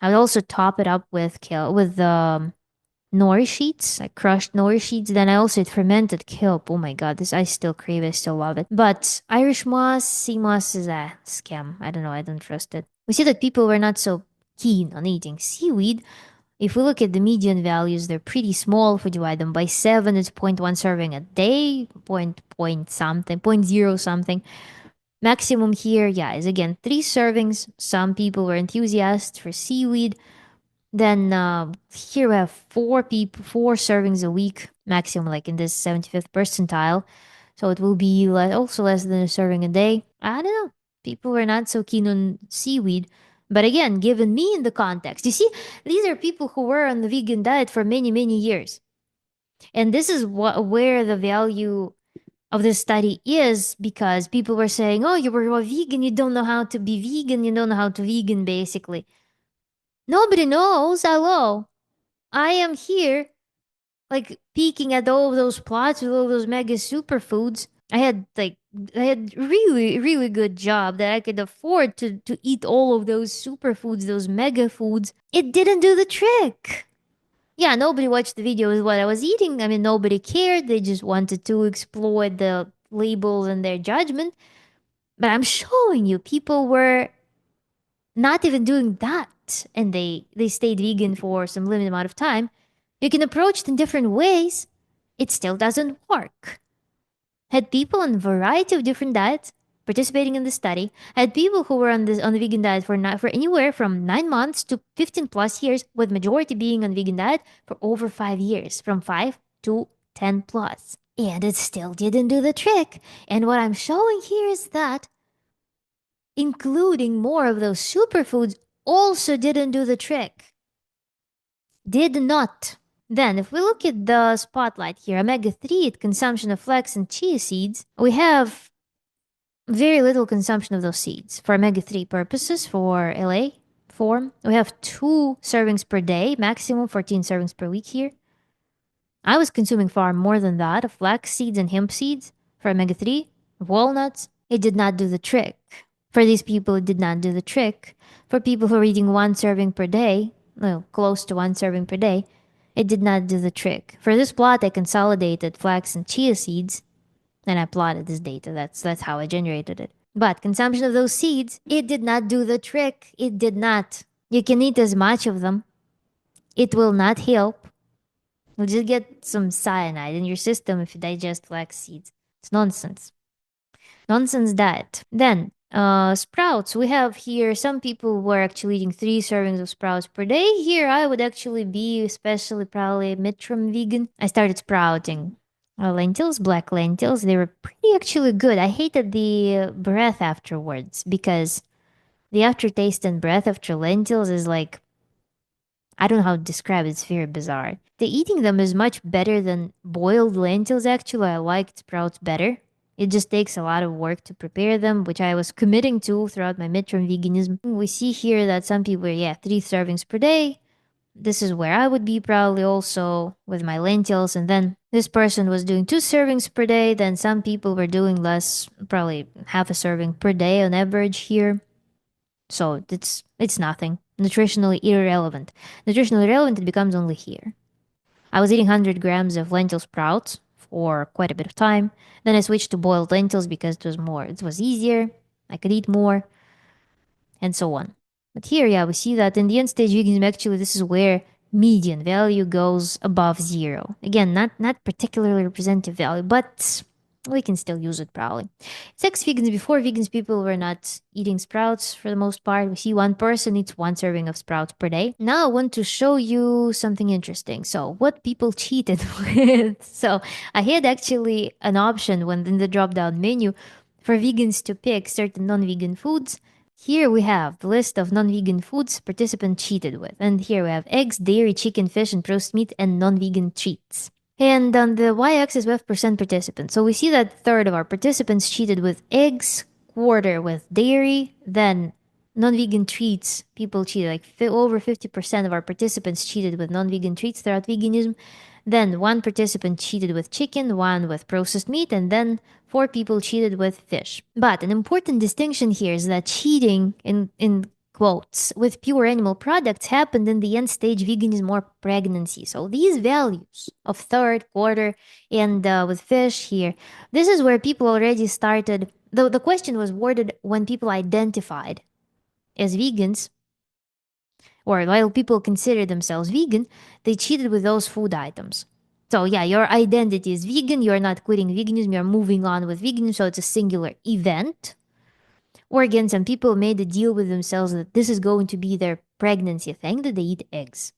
I would also top it up with nori sheets, like crushed nori sheets. Then I also had fermented kelp. Oh my god, this I still crave. I still love it. But Irish moss, sea moss is a scam. I don't know. I don't trust it. We see that people were not so keen on eating seaweed. If we look at the median values, they're pretty small. If we divide them by 7, it's 0.1 serving a day, point something, point zero something. Maximum here, yeah, is again 3 servings. Some people were enthusiasts for seaweed. Then here we have 4 servings a week maximum, like in this 75th percentile. So it will be also less than a serving a day. I don't know. People were not so keen on seaweed. But again, given me in the context, you see, these are people who were on the vegan diet for many, many years. And this is where the value of this study is, because people were saying, oh, you were a vegan, you don't know how to be vegan, you don't know how to vegan, basically. Nobody knows. Hello. I am here, like peeking at all of those plots with all those mega superfoods. I had really, really good job that I could afford to eat all of those superfoods, those mega foods. It didn't do the trick. Yeah, nobody watched the video with what I was eating. I mean, nobody cared. They just wanted to exploit the labels and their judgment. But I'm showing you, people were not even doing that, and they stayed vegan for some limited amount of time. You can approach it in different ways. It still doesn't work. Had people on a variety of different diets participating in the study, had people who were on the vegan diet for anywhere from 9 months to 15 plus years, with majority being on vegan diet for over 5 years, from 5 to 10 plus. And it still didn't do the trick. And what I'm showing here is that including more of those superfoods also didn't do the trick. Did not. Then, if we look at the spotlight here, omega-3 consumption of flax and chia seeds, we have very little consumption of those seeds. For omega-3 purposes, for LA form, we have 2 servings per day, maximum 14 servings per week here. I was consuming far more than that of flax seeds and hemp seeds for omega-3, walnuts. It did not do the trick. For these people, it did not do the trick. For people who are eating 1 serving per day, well, close to 1 serving per day, it did not do the trick. For this plot, I consolidated flax and chia seeds, and I plotted this data. That's how I generated it. But consumption of those seeds, it did not do the trick. It did not. You can eat as much of them. It will not help. You'll just get some cyanide in your system if you digest flax seeds. It's nonsense. Nonsense diet. Then, sprouts. We have here some people were actually eating 3 servings of sprouts per day. Here, I would actually be, especially probably midterm vegan. I started sprouting lentils, black lentils. They were pretty actually good. I hated the breath afterwards, because the aftertaste and breath after lentils is like, I don't know how to describe it. It's very bizarre. The eating them is much better than boiled lentils, actually. I liked sprouts better. It just takes a lot of work to prepare them, which I was committing to throughout my midterm veganism. We see here that some people are, 3 servings per day. This is where I would be probably also with my lentils. And then this person was doing 2 servings per day. Then some people were doing less, probably half a serving per day on average here. So it's nothing. Nutritionally irrelevant. Nutritionally relevant, it becomes only here. I was eating 100 grams of lentil sprouts for quite a bit of time. Then I switched to boiled lentils because it was easier. I could eat more, and so on. But here, we see that in the end stage veganism, actually, this is where median value goes above zero. Again, not particularly representative value, but we can still use it probably. Sex vegans, before vegans, people were not eating sprouts for the most part. We see one person eats 1 serving of sprouts per day. Now I want to show you something interesting. So, what people cheated with. So, I had actually an option when in the drop down menu for vegans to pick certain non vegan foods. Here we have the list of non-vegan foods participants cheated with. And here we have eggs, dairy, chicken, fish, and processed meat, and non-vegan treats. And on the y-axis we have percent participants. So we see that third of our participants cheated with eggs, quarter with dairy, then non-vegan treats. People cheated, like over 50% of our participants cheated with non-vegan treats throughout veganism. Then one participant cheated with chicken, one with processed meat, and then 4 people cheated with fish. But an important distinction here is that cheating, in quotes, with pure animal products happened in the end stage veganism or pregnancy. So these values of third, quarter, and with fish here, this is where people already started. The question was worded when people identified as vegans, or while people consider themselves vegan, they cheated with those food items. So your identity is vegan, you're not quitting veganism, you're moving on with veganism, so it's a singular event. Or again, some people made a deal with themselves that this is going to be their pregnancy thing, that they eat eggs.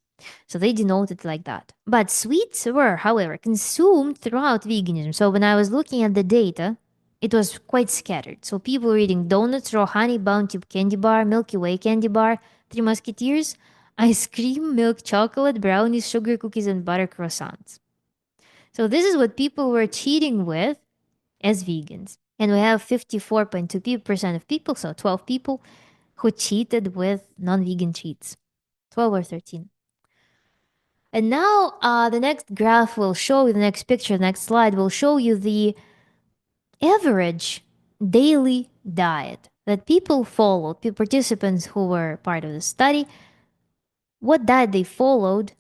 So they denote it like that. But sweets were, however, consumed throughout veganism. So when I was looking at the data, it was quite scattered. So people were eating donuts, raw honey, Bounty candy bar, Milky Way candy bar, Three Musketeers, ice cream, milk chocolate, brownies, sugar cookies, and butter croissants. So this is what people were cheating with as vegans. And we have 54.2% of people, so 12 people, who cheated with non-vegan treats. 12 or 13. And now the next graph will show you, the next picture, the next slide will show you the average daily diet that people followed, participants who were part of the study, what diet they followed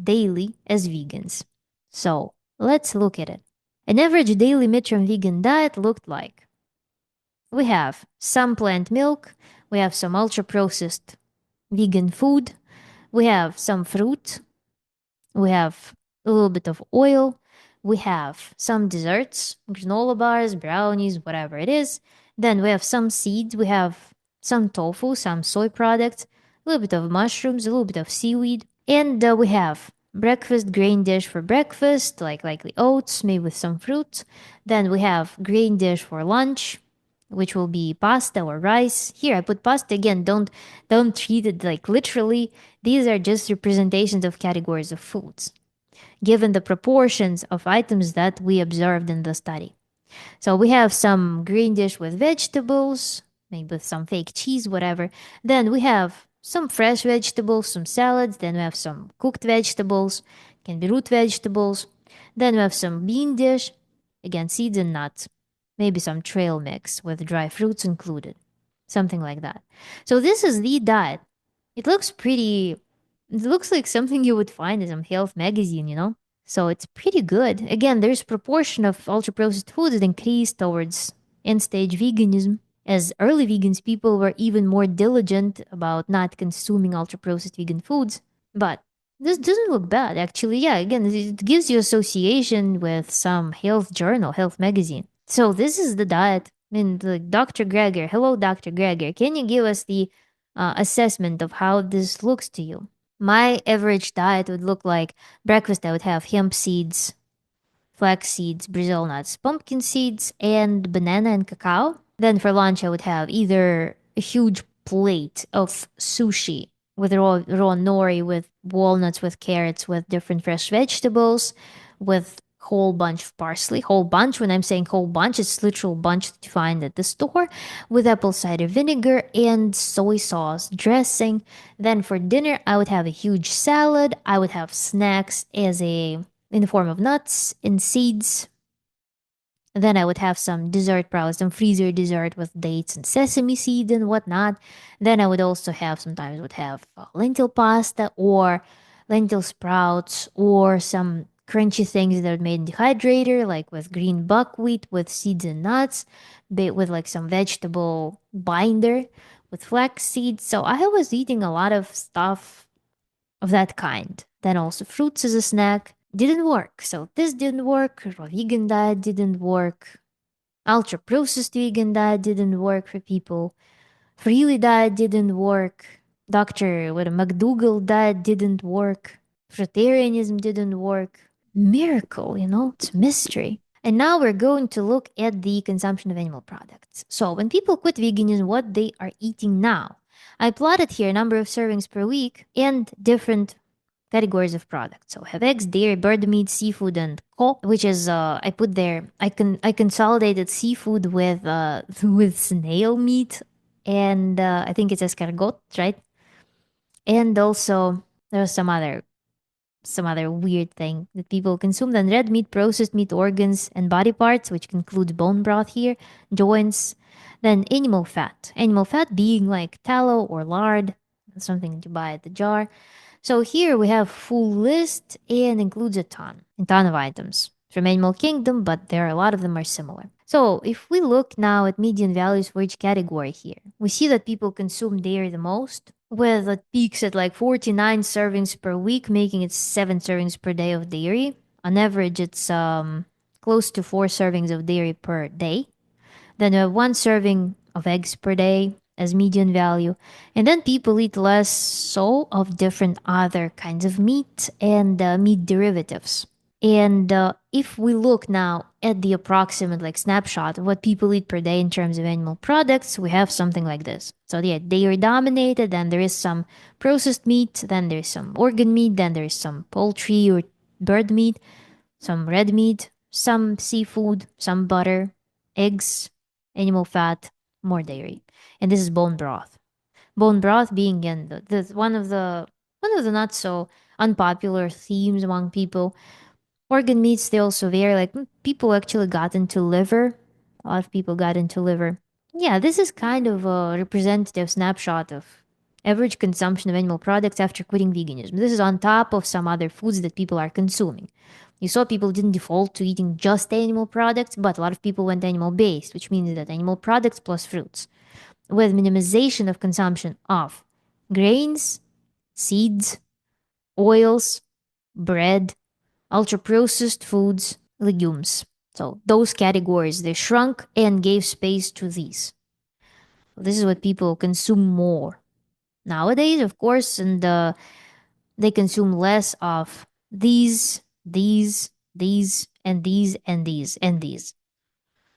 daily as vegans. So let's look at it. An average daily midterm vegan diet looked like: we have some plant milk, we have some ultra processed vegan food, we have some fruit, we have a little bit of oil, we have some desserts, granola bars, brownies, whatever it is. Then we have some seeds, we have some tofu, some soy products, a little bit of mushrooms, a little bit of seaweed. And we have breakfast grain dish for breakfast, like likely oats, maybe with some fruit. Then we have grain dish for lunch, which will be pasta or rice. Here I put pasta again. Don't treat it like literally. These are just representations of categories of foods, given the proportions of items that we observed in the study. So we have some green dish with vegetables, maybe with some fake cheese, whatever. Then we have some fresh vegetables, some salads. Then we have some cooked vegetables, can be root vegetables. Then we have some bean dish, again, seeds and nuts. Maybe some trail mix with dry fruits included. Something like that. So this is the diet. It looks like something you would find in some health magazine. So it's pretty good. Again, there's proportion of ultra processed foods that increased towards end stage veganism. As early vegans, people were even more diligent about not consuming ultra processed vegan foods. But this doesn't look bad, actually. Yeah, again, it gives you association with some health journal, health magazine. So this is the diet. I mean, Dr. Greger. Hello, Dr. Greger. Can you give us the assessment of how this looks to you? My average diet would look like: breakfast, I would have hemp seeds, flax seeds, Brazil nuts, pumpkin seeds, and banana and cacao. Then for lunch, I would have either a huge plate of sushi with raw nori, with walnuts, with carrots, with different fresh vegetables, with whole bunch of parsley. Whole bunch, when I'm saying whole bunch, it's literal bunch that you find at the store, with apple cider vinegar and soy sauce dressing. Then for dinner, I would have a huge salad. I would have snacks in the form of nuts and seeds. Then I would have some dessert, probably some freezer dessert with dates and sesame seed and whatnot. Then I would also have, sometimes would have lentil pasta or lentil sprouts or some crunchy things that are made in dehydrator, like with green buckwheat with seeds and nuts, with like some vegetable binder with flax seeds. So I was eating a lot of stuff of that kind. Then also fruits as a snack didn't work. So this didn't work. Raw vegan diet didn't work. Ultra processed vegan diet didn't work for people. Freely diet didn't work. Dr. What a McDougall diet didn't work. Fruitarianism didn't work. Miracle, it's a mystery. And now we're going to look at the consumption of animal products. So when people quit veganism, what they are eating now. I plotted here number of servings per week and different categories of products. So I have eggs, dairy, bird meat, seafood, and co, which is I put there. I consolidated seafood with with snail meat, and I think it's escargot, right? And also there was some other weird thing that people consume. Then red meat, processed meat, organs, and body parts, which includes bone broth here, joints. Then animal fat. Animal fat being like tallow or lard, something that you buy at the jar. So here we have full list and includes a ton of items from animal kingdom, but there are a lot of them are similar. So if we look now at median values for each category here, we see that people consume dairy the most, with it peaks at like 49 servings per week, making it 7 servings per day of dairy. On average, it's close to 4 servings of dairy per day. Then 1 serving of eggs per day as median value. And then people eat less so of different other kinds of meat and meat derivatives. And if we look now at the approximate like snapshot of what people eat per day in terms of animal products, we have something like this. So yeah, dairy dominated, then there is some processed meat, then there's some organ meat, then there's some poultry or bird meat, some red meat, some seafood, some butter, eggs, animal fat, more dairy. And this is bone broth. Bone broth being again one of the not so unpopular themes among people. Organ meats, they also vary. Like people actually got into liver. A lot of people got into liver. Yeah, this is kind of a representative snapshot of average consumption of animal products after quitting veganism. This is on top of some other foods that people are consuming. You saw people didn't default to eating just animal products, but a lot of people went animal based, which means that animal products plus fruits, with minimization of consumption of grains, seeds, oils, bread, ultra processed foods, legumes. So those categories, they shrunk and gave space to these. This is what people consume more nowadays, of course, and they consume less of these, and these, and these, and these.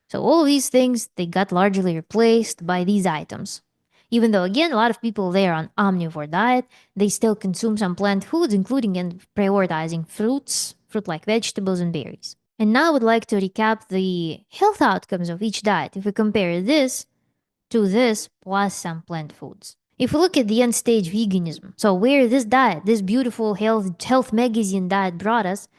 So all of these things, they got largely replaced by these items. Even though, again, a lot of people there on omnivore diet, they still consume some plant foods, including and prioritizing fruits, fruit-like vegetables, and berries. And now I would like to recap the health outcomes of each diet if we compare this to this plus some plant foods. If we look at the end stage veganism, so where this diet, this beautiful health magazine diet brought us,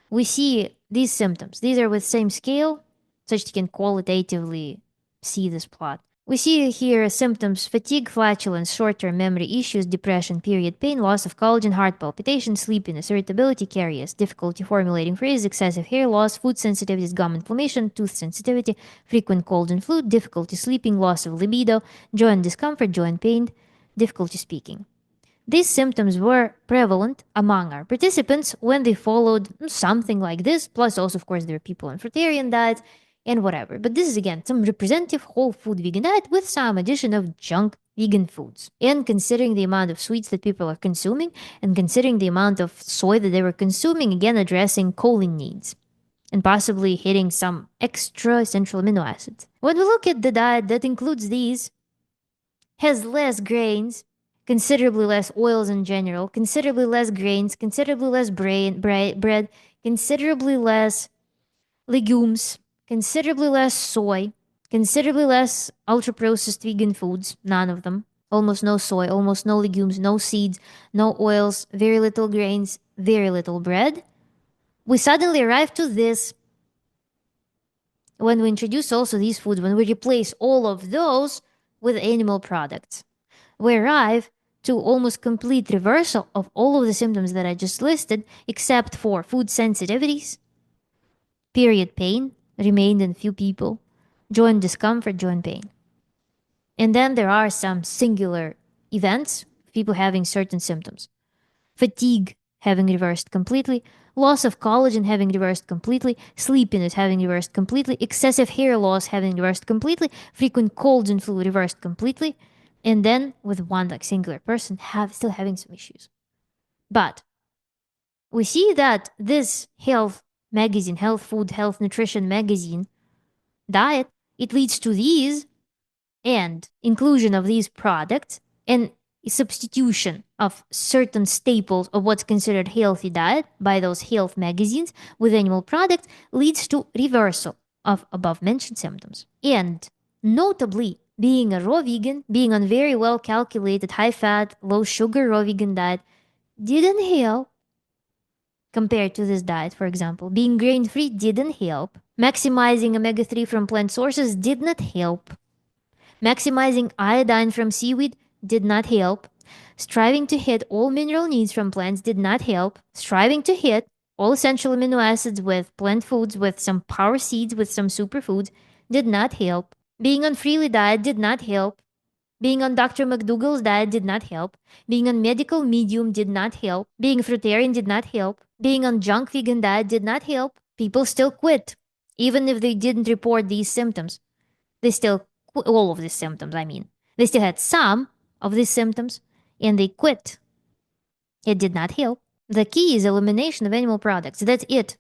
we see these symptoms. These are with same scale, such you can qualitatively see this plot. We see here symptoms: fatigue, flatulence, short-term memory issues, depression, period pain, loss of collagen, heart palpitation, sleepiness, irritability, caries, difficulty formulating phrases, excessive hair loss, food sensitivities, gum inflammation, tooth sensitivity, frequent cold and flu, difficulty sleeping, loss of libido, joint discomfort, joint pain, difficulty speaking. These symptoms were prevalent among our participants when they followed something like this, plus also, of course, there are people on fruitarian diets and whatever. But this is, again, some representative whole food vegan diet with some addition of junk vegan foods. And considering the amount of sweets that people are consuming, and considering the amount of soy that they were consuming, again, addressing choline needs and possibly hitting some extra essential amino acids. When we look at the diet that includes these, has less grains, considerably less oils in general, considerably less grains, considerably less bread, considerably less legumes, considerably less soy, considerably less ultra processed vegan foods, none of them. Almost no soy, almost no legumes, no seeds, no oils, very little grains, very little bread. We suddenly arrive to this when we introduce also these foods, when we replace all of those with animal products. We arrive to almost complete reversal of all of the symptoms that I just listed, except for food sensitivities, period pain remained in few people, joint discomfort, joint pain. And then there are some singular events, people having certain symptoms. Fatigue having reversed completely, loss of collagen having reversed completely, sleepiness having reversed completely, excessive hair loss having reversed completely, frequent colds and flu reversed completely, and then with one like singular person still having some issues. But we see that this health magazine, health food, health nutrition magazine diet, it leads to these and inclusion of these products and substitution of certain staples of what's considered healthy diet by those health magazines with animal products leads to reversal of above mentioned symptoms. And notably, being a raw vegan, being on very well calculated high fat, low sugar raw vegan diet didn't help compared to this diet, for example. Being grain free didn't help. Maximizing omega 3 from plant sources did not help. Maximizing iodine from seaweed did not help. Striving to hit all mineral needs from plants did not help. Striving to hit all essential amino acids with plant foods, with some power seeds, with some superfoods did not help. Being on freely diet did not help. Being on Dr. McDougall's diet did not help. Being on medical medium did not help. Being fruitarian did not help. Being on junk vegan diet did not help. People still quit, even if they didn't report these symptoms. They still all of these symptoms, I mean. They still had some of these symptoms and they quit. It did not help. The key is elimination of animal products. That's it.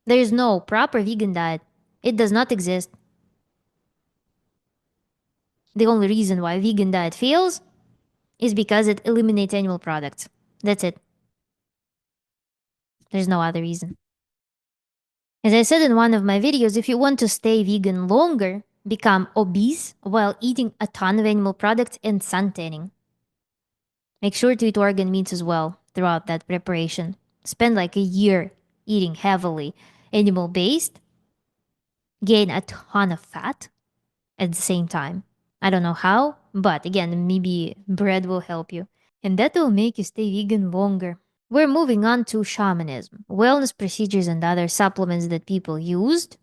There is no proper vegan diet. It does not exist. The only reason why vegan diet fails is because it eliminates animal products. That's it. There's no other reason. As I said in one of my videos, if you want to stay vegan longer, become obese while eating a ton of animal products and suntanning. Make sure to eat organ meats as well throughout that preparation. Spend like a year eating heavily animal based, gain a ton of fat at the same time. I don't know how, but again, maybe bread will help you. And that will make you stay vegan longer. We're moving on to shamanism, wellness procedures, and other supplements that people used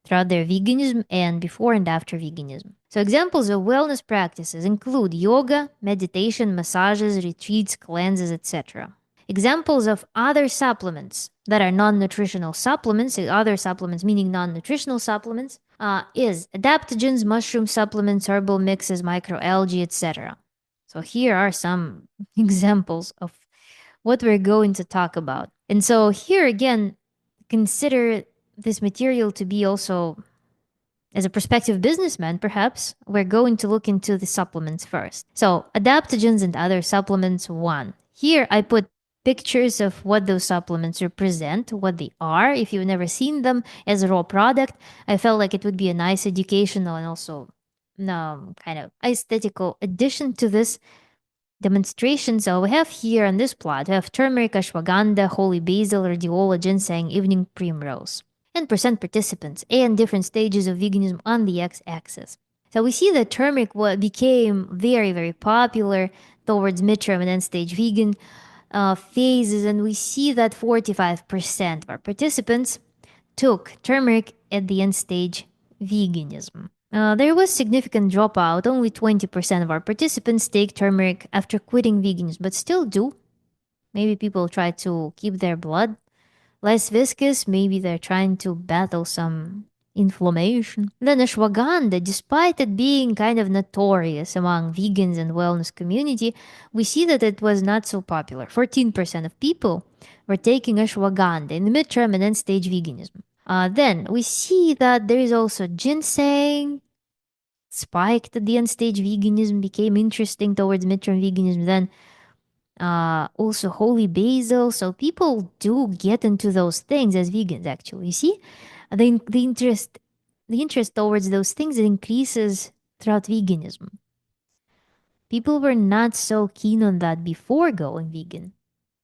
throughout their veganism and before and after veganism. So, examples of wellness practices include yoga, meditation, massages, retreats, cleanses, etc. Examples of other supplements that are non nutritional supplements, other supplements meaning non nutritional supplements, is adaptogens, mushroom supplements, herbal mixes, microalgae, etc. So, here are some examples of what we're going to talk about. And so, here again, consider this material to be also, as a prospective businessman, perhaps, we're going to look into the supplements first. So, adaptogens and other supplements, one. Here I put pictures of what those supplements represent, what they are. If you've never seen them as a raw product, I felt like it would be a nice educational and also kind of aesthetical addition to this demonstration. So we have here on this plot, we have turmeric, ashwagandha, holy basil, rhodiola, ginseng, evening primrose, and percent participants and different stages of veganism on the x-axis. So we see that turmeric became very, very popular towards midterm and end-stage vegan phases, and we see that 45% of our participants took turmeric at the end-stage veganism. There was significant dropout. Only 20% of our participants take turmeric after quitting veganism, but still do. Maybe people try to keep their blood less viscous. Maybe they're trying to battle some inflammation. Then ashwagandha, despite it being kind of notorious among vegans and wellness community, we see that it was not so popular. 14% of people were taking ashwagandha in the midterm and end stage veganism. Then we see that there is also ginseng spiked at the end stage veganism, became interesting towards midterm veganism. Then Also holy basil. So people do get into those things as vegans. Actually, you see, the interest, the interest towards those things, it increases throughout veganism. People were not so keen on that before going vegan.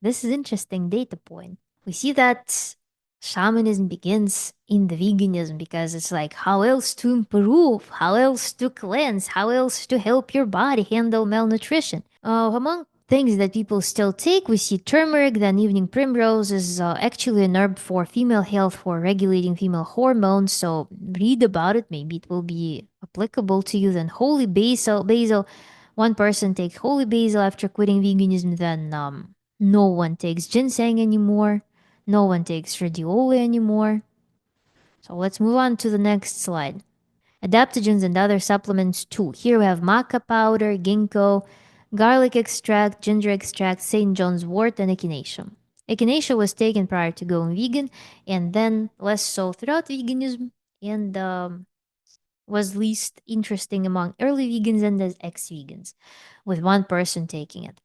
This is interesting data point. We see that shamanism begins in the veganism because it's like how else to improve, how else to cleanse, how else to help your body handle malnutrition. Among things that people still take, we see turmeric, then evening primrose is actually an herb for female health, for regulating female hormones. So read about it, maybe it will be applicable to you. Then holy basil. One person takes holy basil after quitting veganism, then no one takes ginseng anymore. No one takes radioli anymore. So let's move on to the next slide. Adaptogens and other supplements too. Here we have maca powder, ginkgo, garlic extract, ginger extract, St. John's wort, and echinacea. Echinacea was taken prior to going vegan and then less so throughout veganism and was least interesting among early vegans and as ex-vegans, with one person taking it.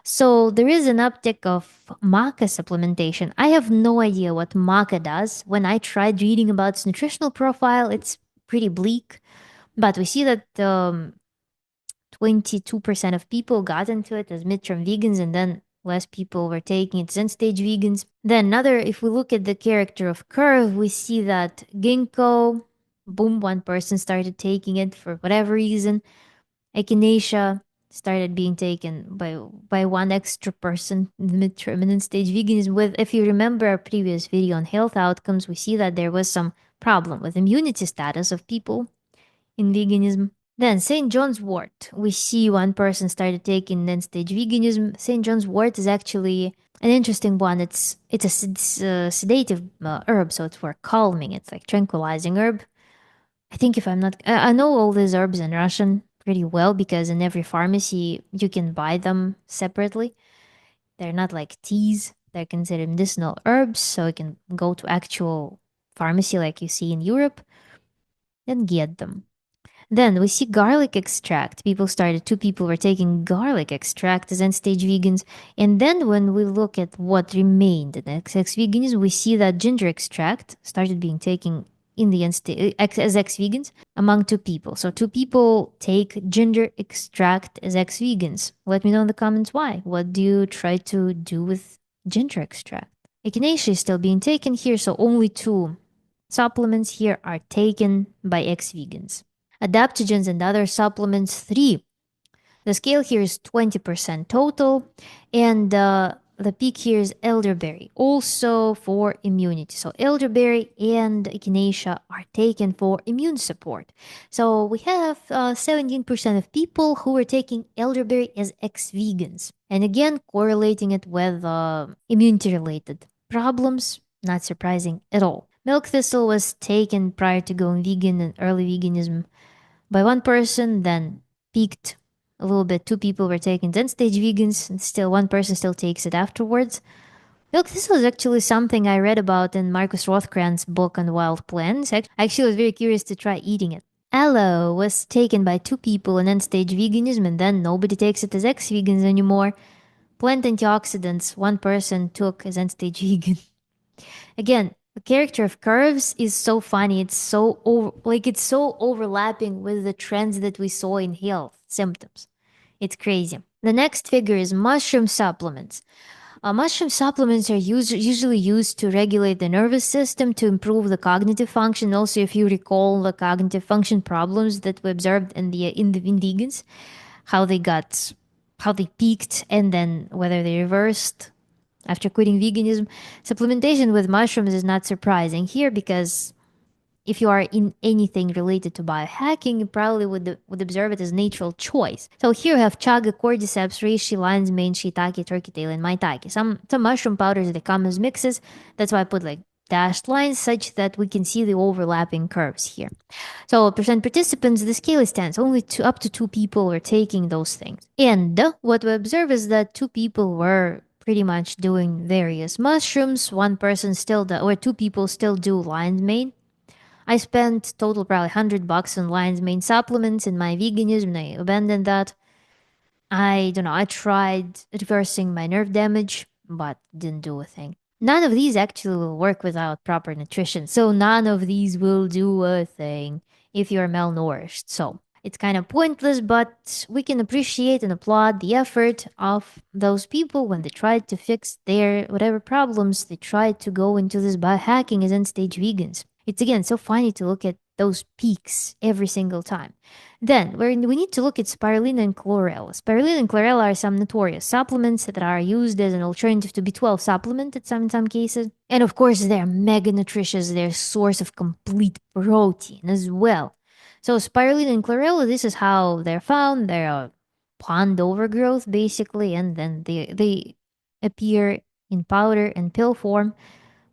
So there is an uptick of maca supplementation. I have no idea what maca does. When I tried reading about its nutritional profile, it's pretty bleak. But we see that 22% of people got into it as midterm vegans, and then less people were taking it as end stage vegans. Then another, if we look at the character of curve, we see that ginkgo, boom, one person started taking it for whatever reason. Echinacea started being taken by one extra person in the midterm and end stage veganism. With, if you remember our previous video on health outcomes, we see that there was some problem with immunity status of people in veganism. Then St. John's wort. We see one person started taking end stage veganism. St. John's wort is actually an interesting one. It's a sedative herb, so it's for calming. It's like tranquilizing herb. I think if I'm not, I know all these herbs in Russian pretty well because in every pharmacy you can buy them separately. They're not like teas. They're considered medicinal herbs, so you can go to actual pharmacy like you see in Europe and get them. Then we see garlic extract. Two people were taking garlic extract as end stage vegans. And then when we look at what remained in ex veganism, we see that ginger extract started being taken in the end stage as ex vegans among two people. So two people take ginger extract as ex vegans. Let me know in the comments why. What do you try to do with ginger extract? Echinacea is still being taken here, so only two supplements here are taken by ex vegans. Adaptogens and other supplements, 3. The scale here is 20% total, and the peak here is elderberry, also for immunity. So elderberry and echinacea are taken for immune support. So we have 17% of people who are taking elderberry as ex-vegans. And again, correlating it with immunity-related problems, not surprising at all. Milk thistle was taken prior to going vegan and early veganism by one person, then peaked a little bit. Two people were taking then stage vegans, and still one person still takes it afterwards. Look, this was actually something I read about in Marcus Rothkran's book on wild plants. I actually was very curious to try eating it. Aloe was taken by two people in end stage veganism, and then nobody takes it as ex vegans anymore. Plant antioxidants, one person took as end stage vegan. Again, the character of curves is so funny. It's so it's so overlapping with the trends that we saw in health symptoms. It's crazy. The next figure is mushroom supplements. Mushroom supplements are usually used to regulate the nervous system, to improve the cognitive function. Also, if you recall the cognitive function problems that we observed in vegans, how they peaked and then whether they reversed after quitting veganism, supplementation with mushrooms is not surprising here because if you are in anything related to biohacking, you probably would observe it as natural choice. So here we have chaga, cordyceps, reishi, lion's mane, shiitake, turkey tail, and maitake. Some mushroom powders that come as mixes. That's why I put like dashed lines such that we can see the overlapping curves here. So percent participants, the scale stands. Only up to two people were taking those things. And what we observe is that two people were pretty much doing various mushrooms. One person still or two people still do lion's mane. I spent total probably $100 on lion's mane supplements in my veganism and I abandoned that. I don't know, I tried reversing my nerve damage, but didn't do a thing. None of these actually will work without proper nutrition. So none of these will do a thing if you're malnourished. So it's kind of pointless, but we can appreciate and applaud the effort of those people when they tried to fix their whatever problems. They tried to go into this biohacking as end stage vegans. It's again so funny to look at those peaks every single time. Then we need to look at spirulina and chlorella. Spirulina and chlorella are some notorious supplements that are used as an alternative to B12 supplement in some cases. And of course, they're mega nutritious. They're a source of complete protein as well. So spirulina and chlorella, this is how they're found. They're a pond overgrowth basically, and then they appear in powder and pill form.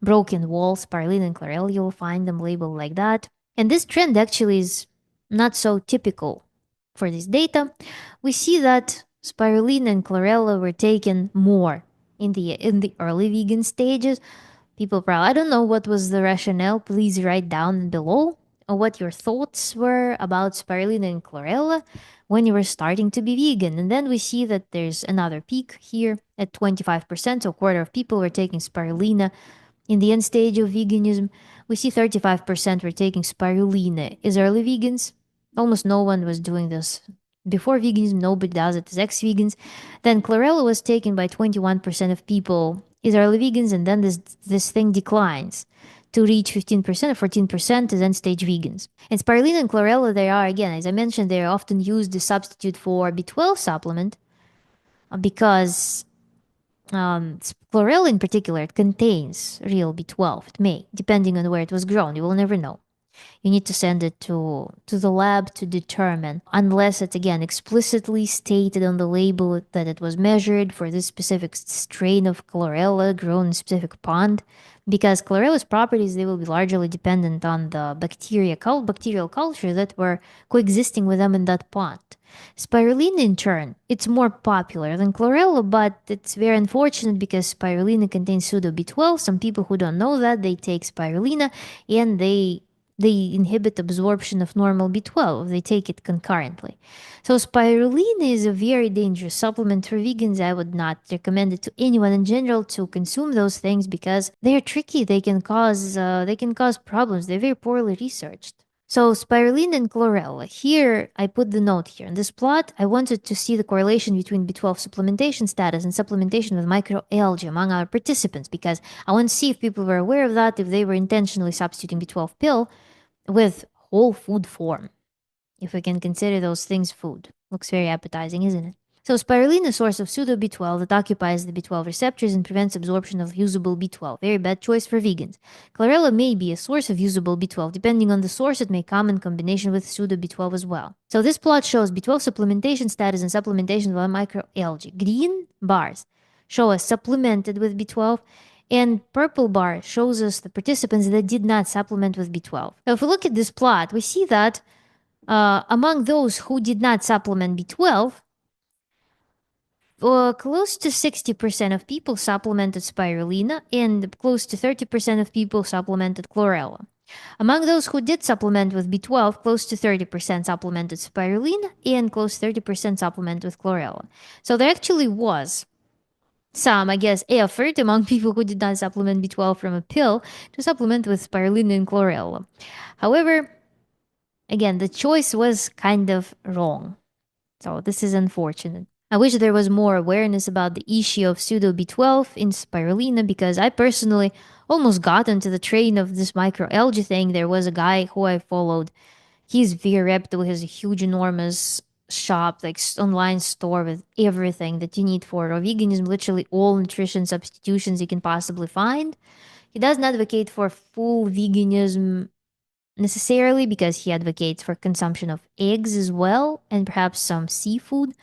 Broken walls, spirulina and chlorella, you'll find them labeled like that. And this trend actually is not so typical for this data. We see that spirulina and chlorella were taken more in the early vegan stages. People probably, I don't know what was the rationale. Please write down below what your thoughts were about spirulina and chlorella when you were starting to be vegan. And then we see that there's another peak here at 25%. So a quarter of people were taking spirulina in the end stage of veganism. We see 35% were taking spirulina as early vegans. Almost no one was doing this before veganism. Nobody does it as ex-vegans. Then chlorella was taken by 21% of people as early vegans, and then this thing declines to reach 15% or 14% as end-stage vegans. And spirulina and chlorella, they are, again, as I mentioned, they are often used as substitute for B12 supplement because chlorella in particular, it contains real B12. It may, depending on where it was grown. You will never know. You need to send it to the lab to determine, unless it's again explicitly stated on the label that it was measured for this specific strain of chlorella grown in a specific pond. Because chlorella's properties, they will be largely dependent on the bacterial culture that were coexisting with them in that pond. Spirulina, in turn, it's more popular than chlorella, but it's very unfortunate because spirulina contains pseudo B12. Some people who don't know that, they take spirulina and they inhibit absorption of normal B12. They take it concurrently. So spirulina is a very dangerous supplement for vegans. I would not recommend it to anyone in general to consume those things because they are tricky. They can cause problems. They're very poorly researched. So spirulina and chlorella. Here, I put the note here. In this plot, I wanted to see the correlation between B12 supplementation status and supplementation with microalgae among our participants because I want to see if people were aware of that, if they were intentionally substituting B12 pill with whole food form, if we can consider those things food. Looks very appetizing, isn't it? So spirulina is a source of pseudo B12 that occupies the B12 receptors and prevents absorption of usable B12. Very bad choice for vegans. Chlorella may be a source of usable B12. Depending on the source, it may come in combination with pseudo B12 as well. So this plot shows B12 supplementation status and supplementation by microalgae. Green bars show us supplemented with B12, and purple bar shows us the participants that did not supplement with B12. So if we look at this plot, we see that among those who did not supplement B12, close to 60% of people supplemented spirulina and close to 30% of people supplemented chlorella. Among those who did supplement with B12, close to 30% supplemented spirulina and close to 30% supplemented with chlorella. So there actually was some, I guess, effort among people who did not supplement B12 from a pill to supplement with spirulina and chlorella. However, again, the choice was kind of wrong. So this is unfortunate. I wish there was more awareness about the issue of pseudo B12 in spirulina because I personally almost got into the train of this microalgae thing. There was a guy who I followed. He's very reputable. He has a huge, enormous shop, like online store with everything that you need for raw veganism, literally all nutrition substitutions you can possibly find. He doesn't advocate for full veganism necessarily because he advocates for consumption of eggs as well and perhaps some seafood,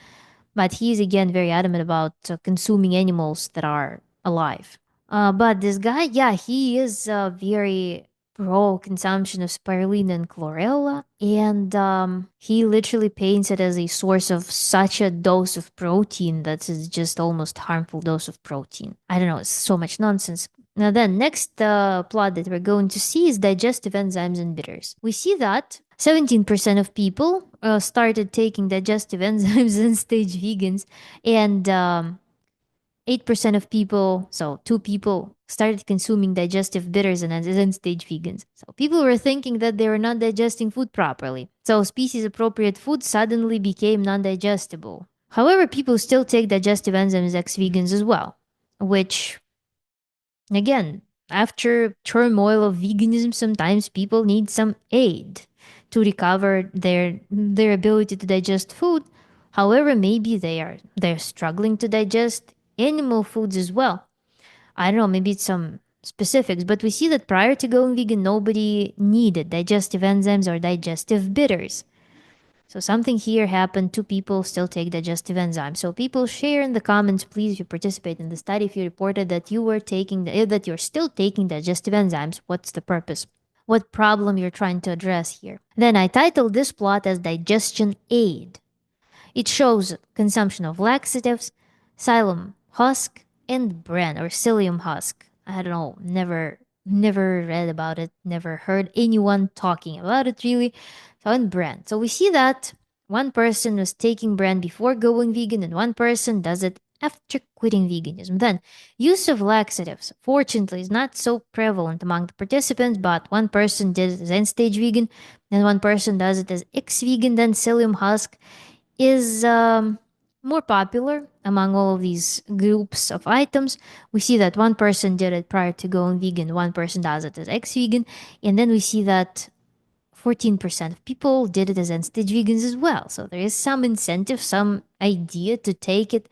but he's again very adamant about consuming animals that are alive. But this guy, yeah, he is very pro consumption of spirulina and chlorella, and he literally paints it as a source of such a dose of protein that is just almost harmful dose of protein. I don't know, it's so much nonsense. Now then, next plot that we're going to see is digestive enzymes and bitters. We see that 17% of people started taking digestive enzymes and stage vegans, and 8% of people, so 2 people, started consuming digestive bitters and end stage vegans. So people were thinking that they were not digesting food properly. So species appropriate food suddenly became non digestible. However, people still take digestive enzymes ex vegans as well, which, again, after turmoil of veganism, sometimes people need some aid to recover their ability to digest food. However, maybe they're struggling to digest animal foods as well. I don't know, maybe it's some specifics, but we see that prior to going vegan, nobody needed digestive enzymes or digestive bitters. So something here happened. 2 people still take digestive enzymes. So people share in the comments, please, if you participate in the study, if you reported that you were taking that you're still taking digestive enzymes, what's the purpose? What problem you're trying to address here? Then I titled this plot as digestion aid. It shows consumption of laxatives, psyllium husk, and bran or psyllium husk. I don't know, never read about it, never heard anyone talking about it really. So and bran. So we see that one person was taking bran before going vegan and one person does it after quitting veganism. Then use of laxatives, fortunately, is not so prevalent among the participants, but one person did it as end stage vegan, and one person does it as ex-vegan. Then psyllium husk is more popular among all of these groups of items. We see that one person did it prior to going vegan, one person does it as ex vegan, and then we see that 14% of people did it as end stage vegans as well. So there is some incentive, some idea to take it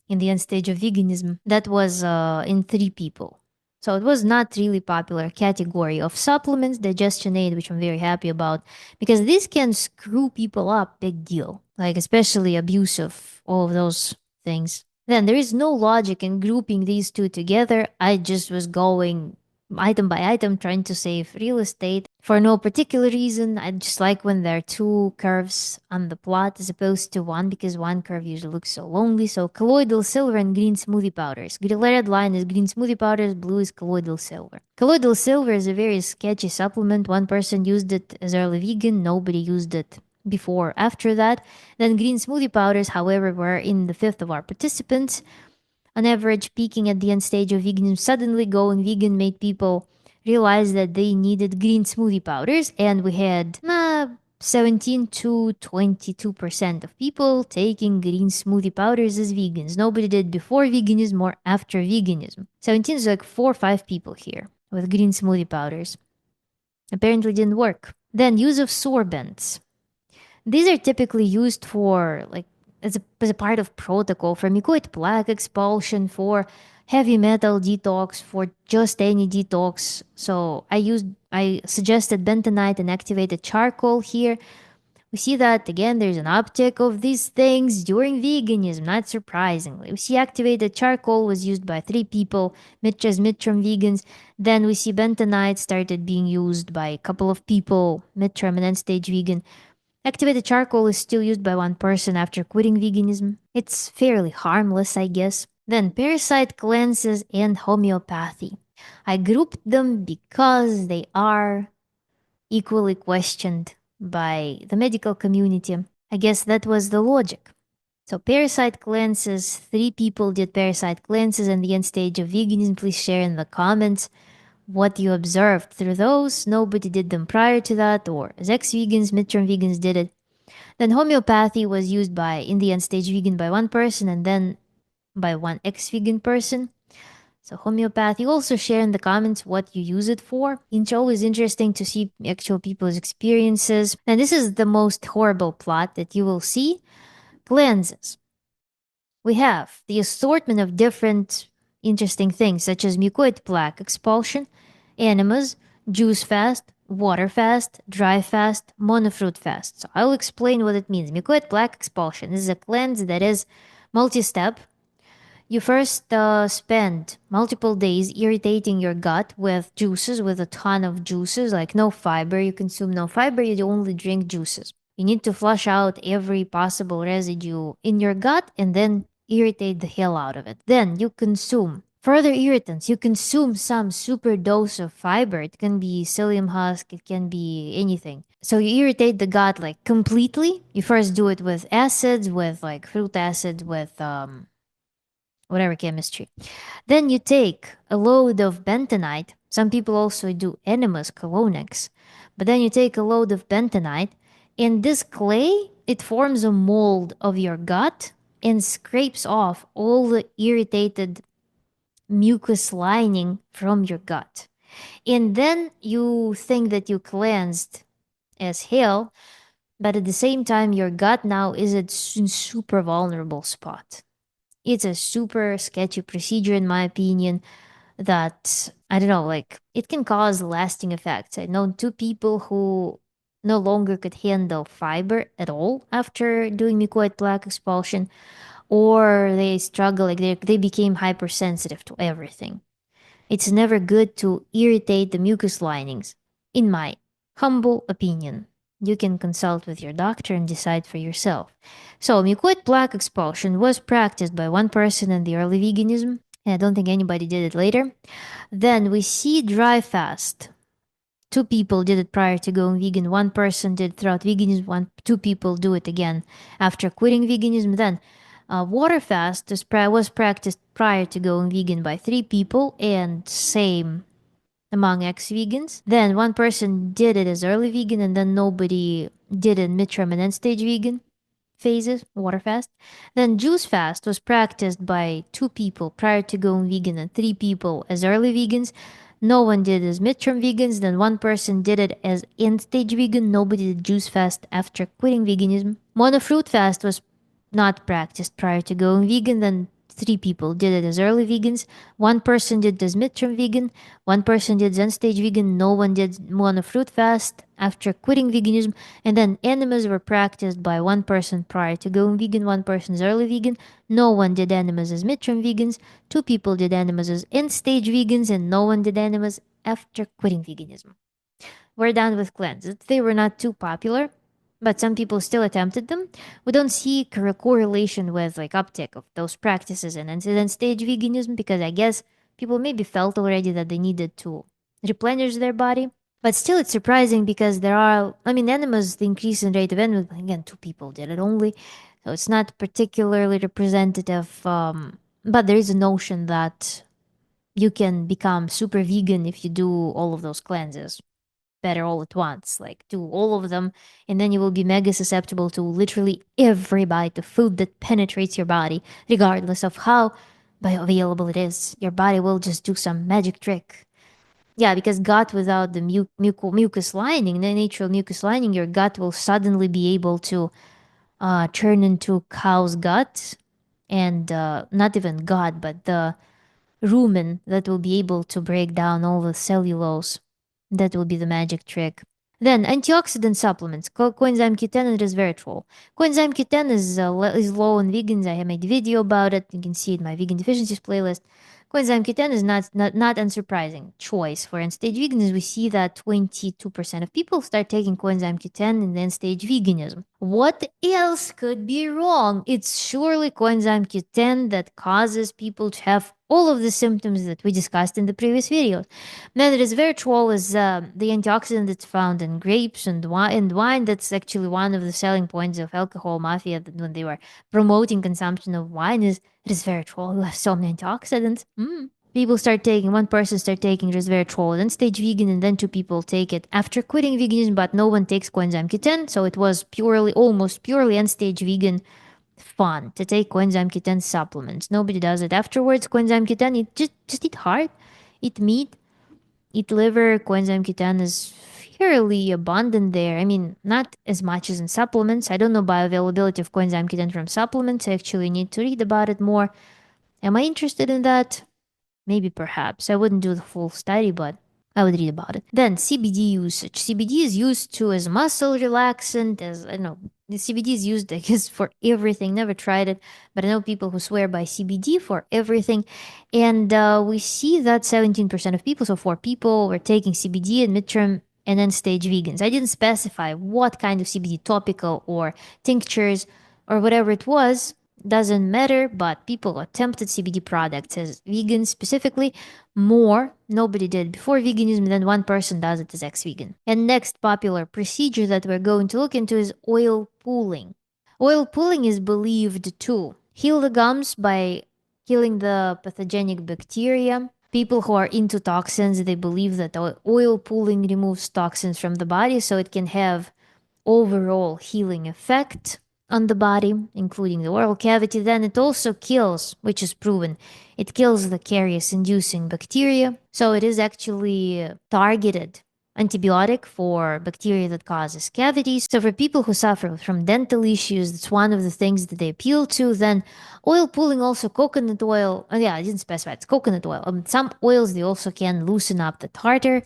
in the end stage of veganism. That was in 3 people. So it was not really popular category of supplements, digestion aid, which I'm very happy about because this can screw people up, big deal. Like especially abuse of all of those things. Then there is no logic in grouping these two together. I just was going item by item trying to save real estate for no particular reason. I just like when there are 2 curves on the plot as opposed to one because one curve usually looks so lonely. So colloidal silver and green smoothie powders. The red line is green smoothie powders, blue is colloidal silver. Colloidal silver is a very sketchy supplement. One person used it as early vegan, nobody used it before after that. Then green smoothie powders, however, were in the fifth of our participants. On average, peaking at the end stage of veganism, suddenly going vegan made people realize that they needed green smoothie powders, and we had 17 to 22% of people taking green smoothie powders as vegans. Nobody did before veganism or after veganism. 17 is like 4 or 5 people here with green smoothie powders. Apparently didn't work. Then use of sorbents. These are typically used for like as a part of protocol for mucoid plaque expulsion, for heavy metal detox, for just any detox. So I suggested bentonite and activated charcoal here. We see that again there's an uptick of these things during veganism, not surprisingly. We see activated charcoal was used by 3 people, as midterm vegans. Then we see bentonite started being used by a couple of people, midterm and end stage vegan. Activated charcoal is still used by one person after quitting veganism. It's fairly harmless, I guess. Then parasite cleanses and homeopathy. I grouped them because they are equally questioned by the medical community. I guess that was the logic. So parasite cleanses, 3 people did parasite cleanses in the end stage of veganism. Please share in the comments what you observed through those. Nobody did them prior to that, or as ex-vegans, midterm vegans did it. Then homeopathy was used by in the end stage vegan by one person and then by one ex-vegan person. So homeopathy, also share in the comments what you use it for. It's always interesting to see actual people's experiences. And this is the most horrible plot that you will see. Cleanses. We have the assortment of different interesting things such as mucoid plaque expulsion, enemas, juice fast, water fast, dry fast, monofruit fast. So I'll explain what it means. Mucoid plaque expulsion is a cleanse that is multi-step. You first spend multiple days irritating your gut with juices, with a ton of juices, like no fiber. You consume no fiber, you only drink juices. You need to flush out every possible residue in your gut and then irritate the hell out of it. Then you consume Further irritants, you consume some super dose of fiber. It can be psyllium husk, it can be anything. So you irritate the gut like completely. You first do it with acids, with like fruit acid, with whatever chemistry. Then you take a load of bentonite. Some people also do enemas colonics. But then you take a load of bentonite, and this clay, it forms a mold of your gut and scrapes off all the irritated mucus lining from your gut. And then you think that you cleansed as hell, but at the same time, your gut now is at super vulnerable spot. It's a super sketchy procedure, in my opinion, that I don't know, like it can cause lasting effects. I know two people who no longer could handle fiber at all after doing mucoid plaque expulsion, or they struggle, like they became hypersensitive to everything. It's never good to irritate the mucus linings, in my humble opinion. You can consult with your doctor and decide for yourself. So, mucoid plaque expulsion was practiced by one person in the early veganism, and I don't think anybody did it later. Then we see dry fast. Two people did it prior to going vegan. One person did throughout veganism. Two people do it again after quitting veganism. Then water fast was practiced prior to going vegan by three people, and same among ex-vegans. Then one person did it as early vegan, and then nobody did it midterm and end stage vegan phases, water fast. Then juice fast was practiced by two people prior to going vegan and three people as early vegans. No one did as midterm vegans. Then one person did it as end stage vegan. Nobody did juice fast after quitting veganism. Monofruit fast was not practiced prior to going vegan. Then three people did it as early vegans. One person did as midterm vegan. One person did end stage vegan. No one did monofruit fast after quitting veganism. And then enemas were practiced by one person prior to going vegan. One person's early vegan. No one did enemas as midterm vegans. Two people did enemas as end stage vegans, and no one did enemas after quitting veganism. We're done with cleanses. They were not too popular, but some people still attempted them. We don't see correlation with like uptick of those practices and end stage veganism, because I guess people maybe felt already that they needed to replenish their body. But still, it's surprising because there are, I mean, enemas, the increase in rate of enemas, again, two people did it only. So it's not particularly representative. But there is a notion that you can become super vegan if you do all of those cleanses better all at once. Like, do all of them, and then you will be mega susceptible to literally every bite of food that penetrates your body, regardless of how bioavailable it is. Your body will just do some magic trick. Yeah, because gut without the mucus lining, the natural mucus lining, your gut will suddenly be able to turn into cow's gut, and not even gut, but the rumen that will be able to break down all the cellulose. That will be the magic trick. Then antioxidant supplements, coenzyme Q10 and resveratrol. Coenzyme Q10 is low in vegans. I have made a video about it. You can see it in my vegan deficiencies playlist. Coenzyme Q10 is not unsurprising choice for end-stage veganism. We see that 22% of people start taking coenzyme Q10 in end-stage veganism. What else could be wrong? It's surely coenzyme Q10 that causes people to have all of the symptoms that we discussed in the previous videos. Then resveratrol is the antioxidant that's found in grapes and wine. That's actually one of the selling points of alcohol mafia, that when they were promoting consumption of wine, is resveratrol. You have so many antioxidants. People start taking, one person start taking resveratrol, then stage vegan, and then two people take it after quitting veganism, but no one takes coenzyme Q10. So it was almost purely end stage vegan fun to take coenzyme Q10 supplements. Nobody does it afterwards. Coenzyme Q10, just eat heart, eat meat, eat liver. Coenzyme Q10 is fairly abundant there. I mean, not as much as in supplements. I don't know bioavailability of coenzyme Q10 from supplements. I actually need to read about it more. Am I interested in that? Maybe, perhaps. I wouldn't do the full study, but I would read about it. Then CBD usage. CBD is used to as muscle relaxant, as I don't know. The CBD is used, I guess, for everything. Never tried it, but I know people who swear by CBD for everything. And we see that 17% of people, so 4 people, were taking CBD in midterm and end stage vegans. I didn't specify what kind of CBD, topical or tinctures or whatever it was. doesn't matter, but people attempted CBD products as vegans specifically more. Nobody did before veganism, then one person does it as ex-vegan. And next popular procedure that we're going to look into is oil pulling. Oil pulling is believed to heal the gums by killing the pathogenic bacteria. People who are into toxins, they believe that oil pulling removes toxins from the body, so it can have overall healing effect on the body, including the oral cavity. Then it also kills, which is proven, it kills the caries inducing bacteria. So it is actually targeted antibiotic for bacteria that causes cavities. So for people who suffer from dental issues, that's one of the things that they appeal to. Then oil pulling, also coconut oil. Oh yeah, I didn't specify, it's coconut oil. Some oils, they also can loosen up the tartar,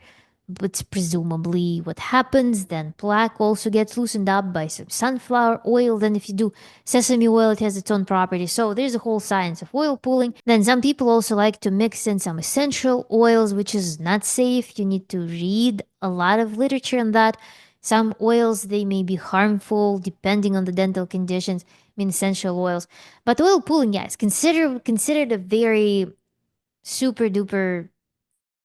but presumably what happens. Then plaque also gets loosened up by some sunflower oil. Then if you do sesame oil, it has its own properties. So there's a whole science of oil pulling. Then some people also like to mix in some essential oils, which is not safe. You need to read a lot of literature on that. Some oils, they may be harmful depending on the dental conditions. I mean, essential oils. But oil pulling, yes, considered a very super duper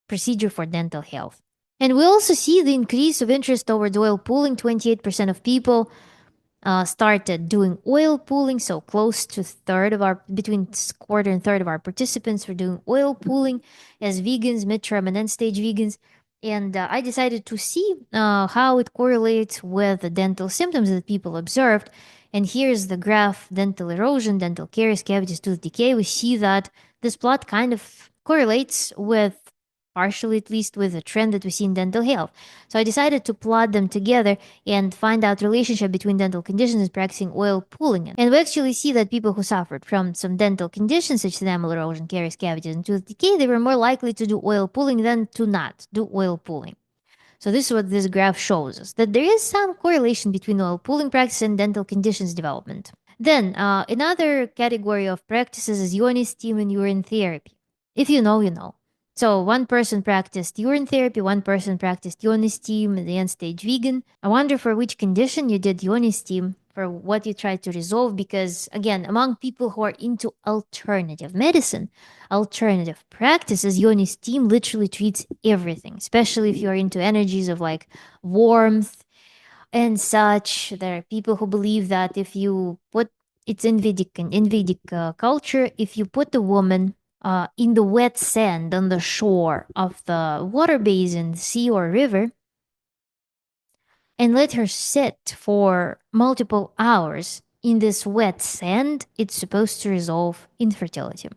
procedure for dental health. And we also see the increase of interest towards oil pulling. 28% of people started doing oil pulling, so close to third of our, between quarter and third of our participants were doing oil pulling as vegans, midterm and end stage vegans. And I decided to see how it correlates with the dental symptoms that people observed. And here's the graph: dental erosion, dental caries, cavities, tooth decay. We see that this plot kind of correlates with, partially at least, with the trend that we see in dental health. So I decided to plot them together and find out relationship between dental conditions and practicing oil pulling. And we actually see that people who suffered from some dental conditions such as enamel erosion, caries, cavities, and tooth decay, they were more likely to do oil pulling than to not do oil pulling. So this is what this graph shows us, that there is some correlation between oil pulling practice and dental conditions development. Then another category of practices is Yoni steam and urine therapy. If you know, you know. So one person practiced urine therapy, one person practiced Yoni steam, the end stage vegan. I wonder for which condition you did Yoni steam, for what you tried to resolve, because again, among people who are into alternative medicine, alternative practices, Yoni steam literally treats everything, especially if you're into energies of like warmth and such. There are people who believe that if you put, it's in Vedic culture, if you put a woman in the wet sand on the shore of the water basin, sea or river, and let her sit for multiple hours in this wet sand, it's supposed to resolve infertility.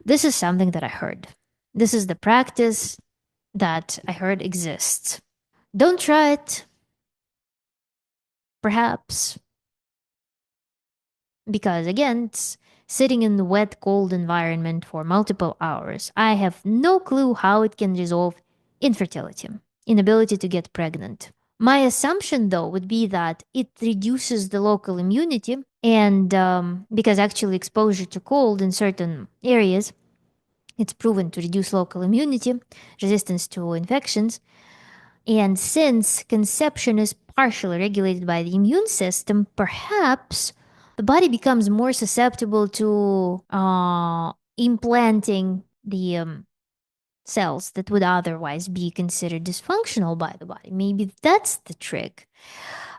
This is something that I heard. This is the practice that I heard exists. Don't try it. Perhaps. Because again, it's sitting in the wet, cold environment for multiple hours. I have no clue how it can resolve infertility, inability to get pregnant. My assumption, though, would be that it reduces the local immunity, and because actually exposure to cold in certain areas, it's proven to reduce local immunity, resistance to infections. And since conception is partially regulated by the immune system, perhaps the body becomes more susceptible to implanting the cells that would otherwise be considered dysfunctional by the body. Maybe that's the trick.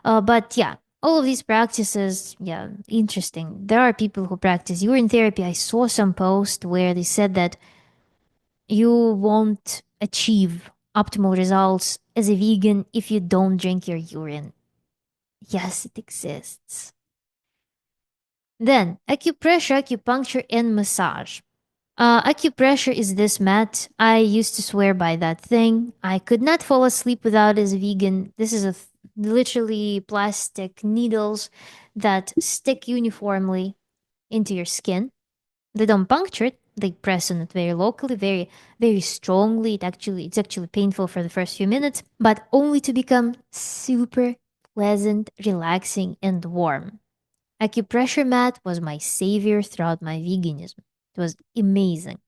But yeah, all of these practices, yeah, interesting. There are people who practice urine therapy. I saw some post where they said that you won't achieve optimal results as a vegan if you don't drink your urine. Yes, it exists. Then, acupressure, acupuncture, and massage. Acupressure is this mat. I used to swear by that thing. I could not fall asleep without it as a vegan. This is literally plastic needles that stick uniformly into your skin. They don't puncture it. They press on it very locally, very, very strongly. It's actually painful for the first few minutes, but only to become super pleasant, relaxing, and warm. Acupressure mat was my savior throughout my veganism. It was amazing.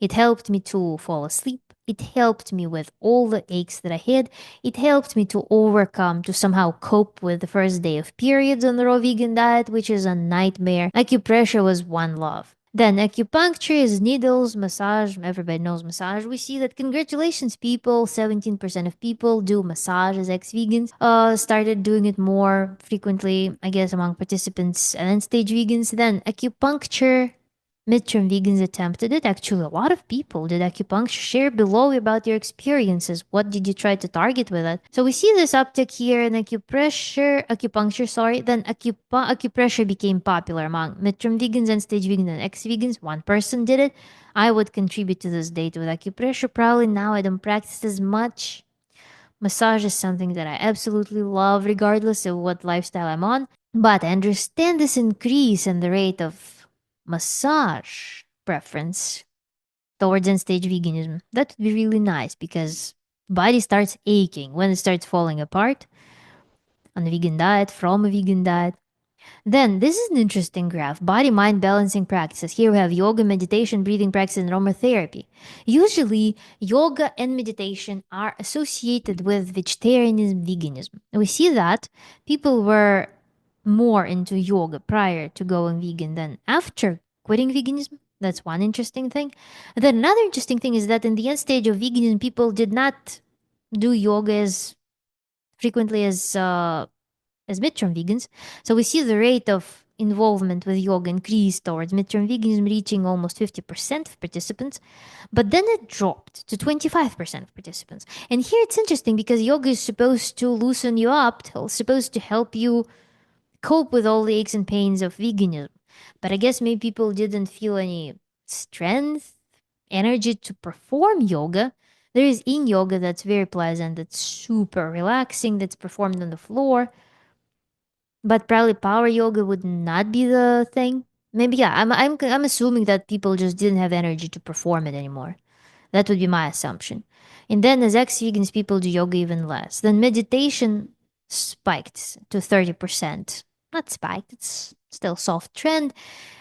It helped me to fall asleep. It helped me with all the aches that I had. It helped me to overcome, to somehow cope with the first day of periods on the raw vegan diet, which is a nightmare. Acupressure was one love. Then acupuncture is needles, massage. Everybody knows massage. We see that congratulations, people. 17% of people do massage as ex-vegans. Started doing it more frequently, I guess, among participants and end stage vegans. Then acupuncture. Midterm vegans attempted it. Actually, a lot of people did acupuncture. Share below about your experiences. What did you try to target with it? So we see this uptick here in acupuncture, sorry. Then acupressure became popular among midterm vegans and stage vegans and ex-vegans. One person did it. I would contribute to this date with acupressure. Probably now I don't practice as much. Massage is something that I absolutely love, regardless of what lifestyle I'm on. But I understand this increase in the rate of massage preference towards end stage veganism. That would be really nice because body starts aching when it starts falling apart on a vegan diet, from a vegan diet. Then, this is an interesting graph body mind balancing practices. Here we have yoga, meditation, breathing practice, and aromatherapy. Usually, yoga and meditation are associated with vegetarianism, veganism. We see that people were more into yoga prior to going vegan than after quitting veganism. That's one interesting thing. And then another interesting thing is that in the end stage of veganism, people did not do yoga as frequently as midterm vegans. So we see the rate of involvement with yoga increase towards midterm veganism, reaching almost 50% of participants. But then it dropped to 25% of participants. And here it's interesting because yoga is supposed to loosen you up, supposed to help you cope with all the aches and pains of veganism. But I guess maybe people didn't feel any strength, energy to perform yoga. There is yin yoga that's very pleasant, that's super relaxing, that's performed on the floor. But probably power yoga would not be the thing. Maybe yeah. I'm assuming that people just didn't have energy to perform it anymore. That would be my assumption. And then as ex-vegans, people do yoga even less. Then meditation spiked to 30%. Not spiked. It's still soft trend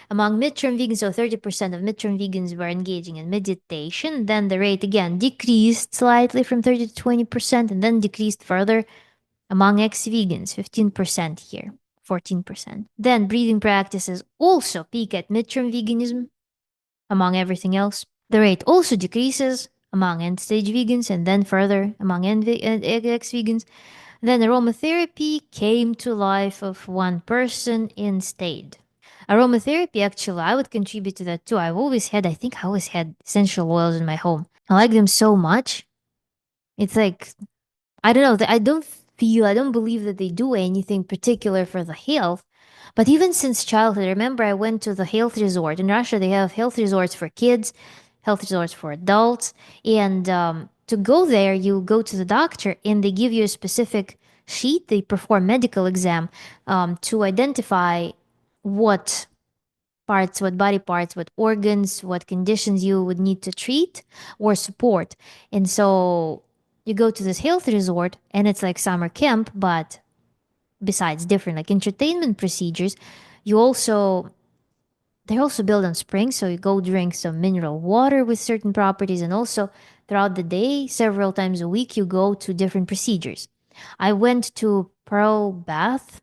among midterm vegans. So 30% of midterm vegans were engaging in meditation. Then the rate again decreased slightly from 30 to 20%, and then decreased further among ex-vegans, 15% here, 14%. Then breathing practices also peak at midterm veganism among everything else. The rate also decreases among end-stage vegans and then further among ex-vegans. Then aromatherapy came to life of one person and stayed. Aromatherapy, actually, I would contribute to that too. I think I always had essential oils in my home. I like them so much. It's like I don't know. I don't believe that they do anything particular for the health. But even since childhood, I remember I went to the health resort. In Russia, they have health resorts for kids, health resorts for adults. And to go there, you go to the doctor and they give you a specific sheet. They perform medical exam to identify what parts, what body parts, what organs, what conditions you would need to treat or support. And so you go to this health resort and it's like summer camp, but besides different like entertainment procedures, you also they're also built on springs, so you go drink some mineral water with certain properties, and also throughout the day, several times a week, you go to different procedures. I went to Pearl Bath.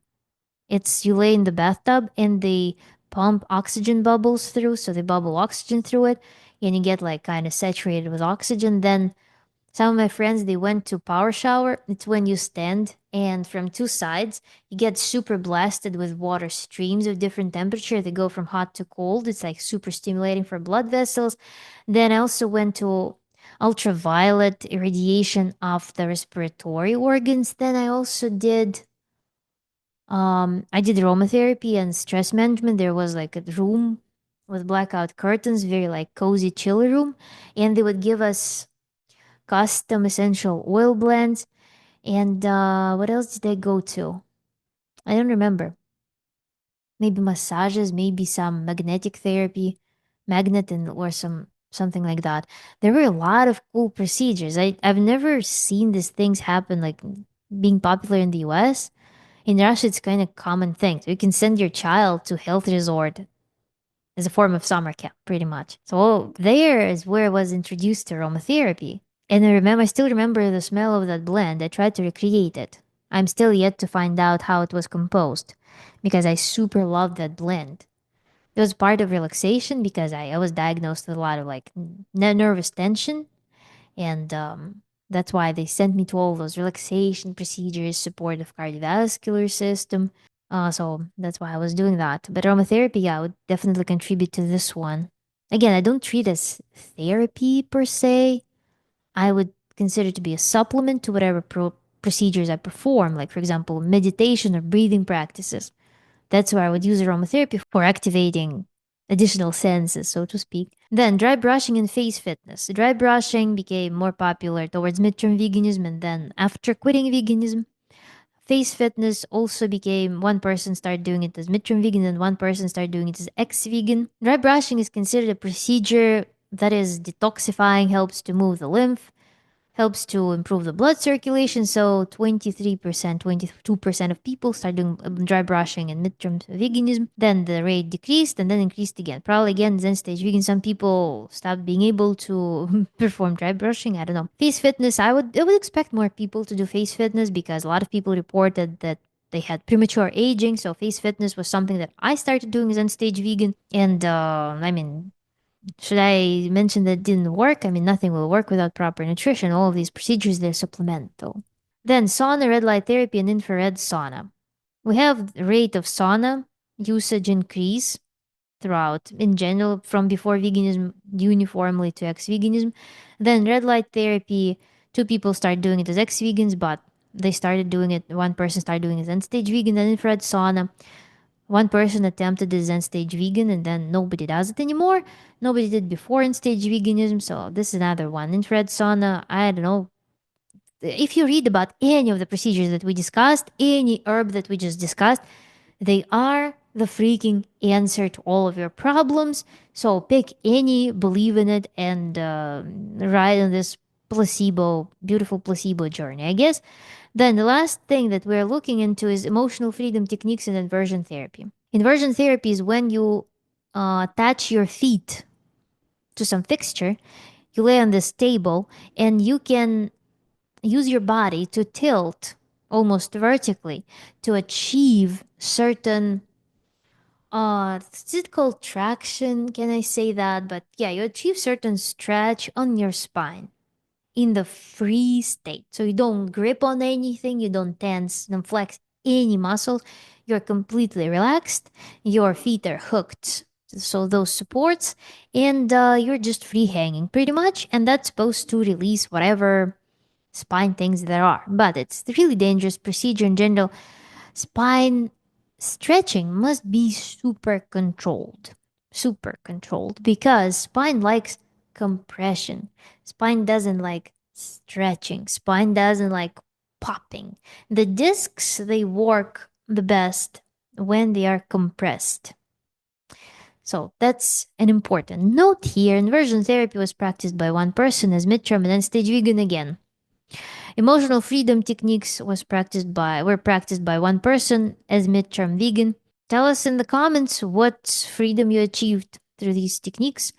It's you lay in the bathtub and they pump oxygen bubbles through, so they bubble oxygen through it, and you get like kind of saturated with oxygen. Then some of my friends they went to power shower. It's when you stand and from two sides you get super blasted with water streams of different temperature. They go from hot to cold. It's like super stimulating for blood vessels. Then I also went to ultraviolet irradiation of the respiratory organs. Then I did aromatherapy and stress management. There was like a room with blackout curtains, very like cozy chill room, and they would give us custom essential oil blends. And what else did I go to? I don't remember. Maybe massages, maybe some magnetic therapy, magnet and or something like that. There were a lot of cool procedures. I've never seen these things happen like being popular in the US. In Russia, it's kind of common thing. So you can send your child to health resort as a form of summer camp, pretty much. So there is where I was introduced to aromatherapy. And I still remember the smell of that blend. I tried to recreate it. I'm still yet to find out how it was composed because I super loved that blend. It was part of relaxation because I was diagnosed with a lot of like nervous tension. And that's why they sent me to all those relaxation procedures, support of cardiovascular system. So that's why I was doing that. But aromatherapy, yeah, would definitely contribute to this one. Again, I don't treat it as therapy per se. I would consider to be a supplement to whatever procedures I perform, like, for example, meditation or breathing practices. That's where I would use aromatherapy for activating additional senses, so to speak. Then, dry brushing and face fitness. Dry brushing became more popular towards midterm veganism, and then after quitting veganism, face fitness also became one person started doing it as midterm vegan and one person started doing it as ex vegan. Dry brushing is considered a procedure that is detoxifying, helps to move the lymph, helps to improve the blood circulation. So 23%, 22% of people start doing dry brushing and midterm veganism. Then the rate decreased and then increased again. Probably again, Zen stage vegan, some people stopped being able to perform dry brushing. I don't know. Face fitness, I would expect more people to do face fitness because a lot of people reported that they had premature aging. So face fitness was something that I started doing as Zen stage vegan. And I mean, should I mention that it didn't work? I mean, nothing will work without proper nutrition. All of these procedures, they're supplemental. Then sauna, red light therapy, and infrared sauna. We have the rate of sauna usage increase throughout, in general, from before veganism uniformly to ex-veganism. Then red light therapy, two people started doing it as ex-vegans, but they started doing it, one person started doing it as end-stage vegan. Then infrared sauna, one person attempted the Zen stage vegan and then nobody does it anymore. Nobody did before in stage veganism. So this is another one. Infrared sauna, I don't know. If you read about any of the procedures that we discussed, any herb that we just discussed, they are the freaking answer to all of your problems. So pick any, believe in it, and ride on this beautiful placebo journey, I guess. Then the last thing that we're looking into is emotional freedom techniques and inversion therapy. Inversion therapy is when you attach your feet to some fixture, you lay on this table, and you can use your body to tilt almost vertically to achieve certain is it called traction? Can I say that? But yeah, you achieve certain stretch on your spine in the free state. So you don't grip on anything, you don't tense, don't flex any muscles. You're completely relaxed. Your feet are hooked. So those supports, and you're just free hanging pretty much. And that's supposed to release whatever spine things there are. But it's a really dangerous procedure in general. Spine stretching must be super controlled because spine likes compression. Spine doesn't like stretching. Spine doesn't like popping. The discs, they work the best when they are compressed. So that's an important note here. Inversion therapy was practiced by one person as midterm and then stage vegan again. Emotional freedom techniques were practiced by one person as midterm vegan. Tell us in the comments what freedom you achieved through these techniques.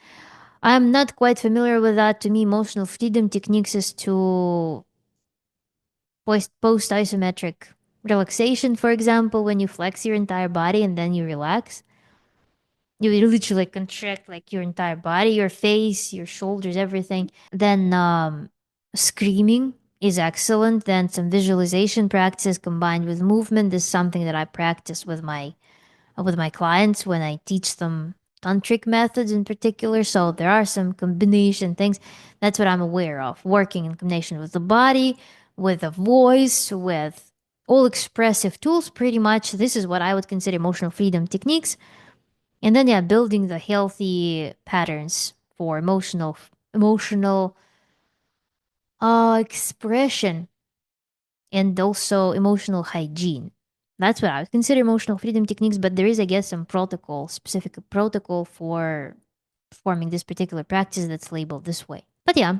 I'm not quite familiar with that. To me, emotional freedom techniques is to post isometric relaxation, for example, when you flex your entire body and then you relax. You literally contract like your entire body, your face, your shoulders, everything. Then screaming is excellent. Then some visualization practices combined with movement is something that I practice with my clients when I teach them tantric methods in particular. So there are some combination things. That's what I'm aware of. Working in combination with the body, with the voice, with all expressive tools, pretty much. This is what I would consider emotional freedom techniques. And then yeah, building the healthy patterns for emotional expression and also emotional hygiene. That's what I would consider emotional freedom techniques, but there is, I guess, some specific protocol for performing this particular practice that's labeled this way. But yeah,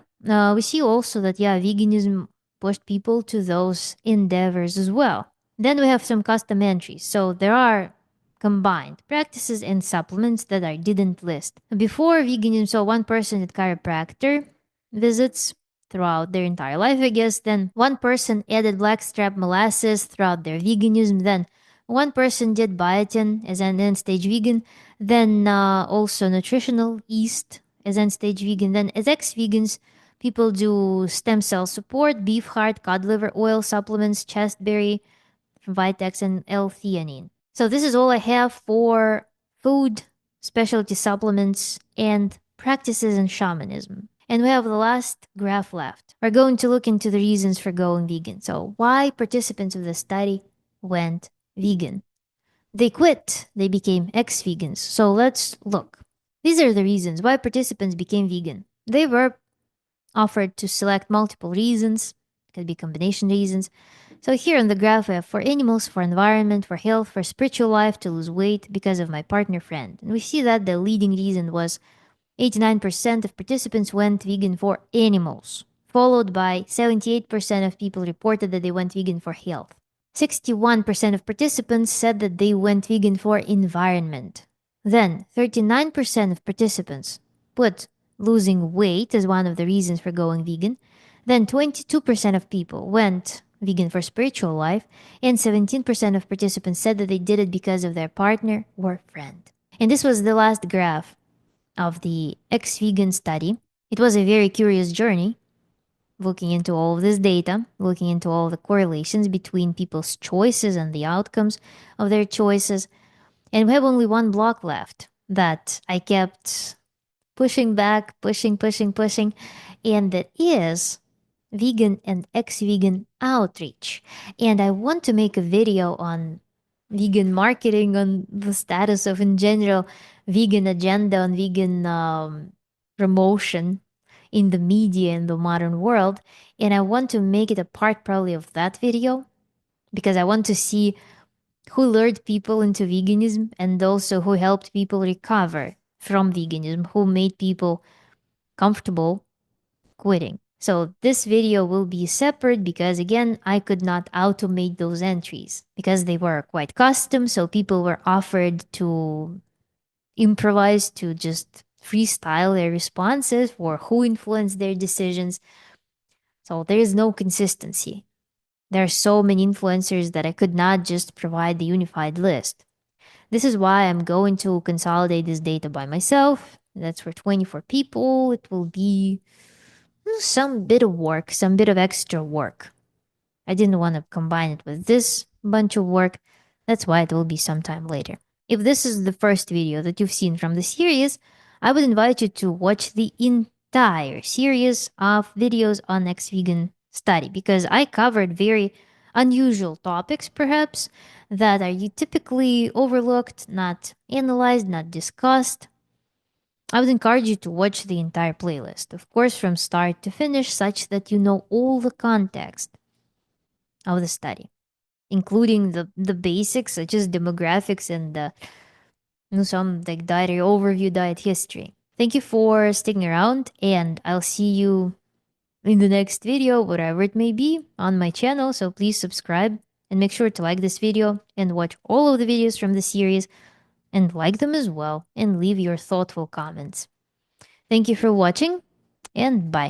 we see also that, yeah, veganism pushed people to those endeavors as well. Then we have some custom entries. So there are combined practices and supplements that I didn't list. Before veganism, so one person at chiropractor visits throughout their entire life, I guess. Then one person added blackstrap molasses throughout their veganism. Then one person did biotin as an end stage vegan. Then also nutritional yeast as end stage vegan. Then as ex vegans, people do stem cell support, beef heart, cod liver oil supplements, chestberry, Vitex, and L-theanine. So this is all I have for food, specialty supplements, and practices in shamanism. And we have the last graph left. We're going to look into the reasons for going vegan. So why participants of the study went vegan? They quit. They became ex-vegans. So let's look. These are the reasons why participants became vegan. They were offered to select multiple reasons. It could be combination reasons. So here on the graph we have for animals, for environment, for health, for spiritual life, to lose weight because of my partner friend. And we see that the leading reason was 89% of participants went vegan for animals, followed by 78% of people reported that they went vegan for health. 61% of participants said that they went vegan for environment. Then 39% of participants put losing weight as one of the reasons for going vegan. Then 22% of people went vegan for spiritual life, and 17% of participants said that they did it because of their partner or friend. And this was the last graph of the ex-vegan study. It was a very curious journey, looking into all of this data, looking into all the correlations between people's choices and the outcomes of their choices. And we have only one block left that I kept pushing back, pushing, and that is vegan and ex-vegan outreach. And I want to make a video on vegan marketing, on the status of, in general, vegan agenda, on vegan promotion in the media in the modern world. And I want to make it a part probably of that video because I want to see who lured people into veganism and also who helped people recover from veganism, who made people comfortable quitting. So this video will be separate because again, I could not automate those entries because they were quite custom. So people were offered to improvise, to just freestyle their responses or who influenced their decisions. So there is no consistency. There are so many influencers that I could not just provide the unified list. This is why I'm going to consolidate this data by myself. That's for 24 people. It will be some bit of work, some bit of extra work. I didn't want to combine it with this bunch of work. That's why it will be sometime later. If this is the first video that you've seen from the series, I would invite you to watch the entire series of videos on ex-vegan study because I covered very unusual topics, perhaps, that are typically overlooked, not analyzed, not discussed. I would encourage you to watch the entire playlist, of course, from start to finish, such that you know all the context of the study, including the basics such as demographics and some like dietary overview, diet history. Thank you for sticking around, and I'll see you in the next video, whatever it may be, on my channel. So please subscribe and make sure to like this video and watch all of the videos from the series and like them as well and leave your thoughtful comments. Thank you for watching, and bye.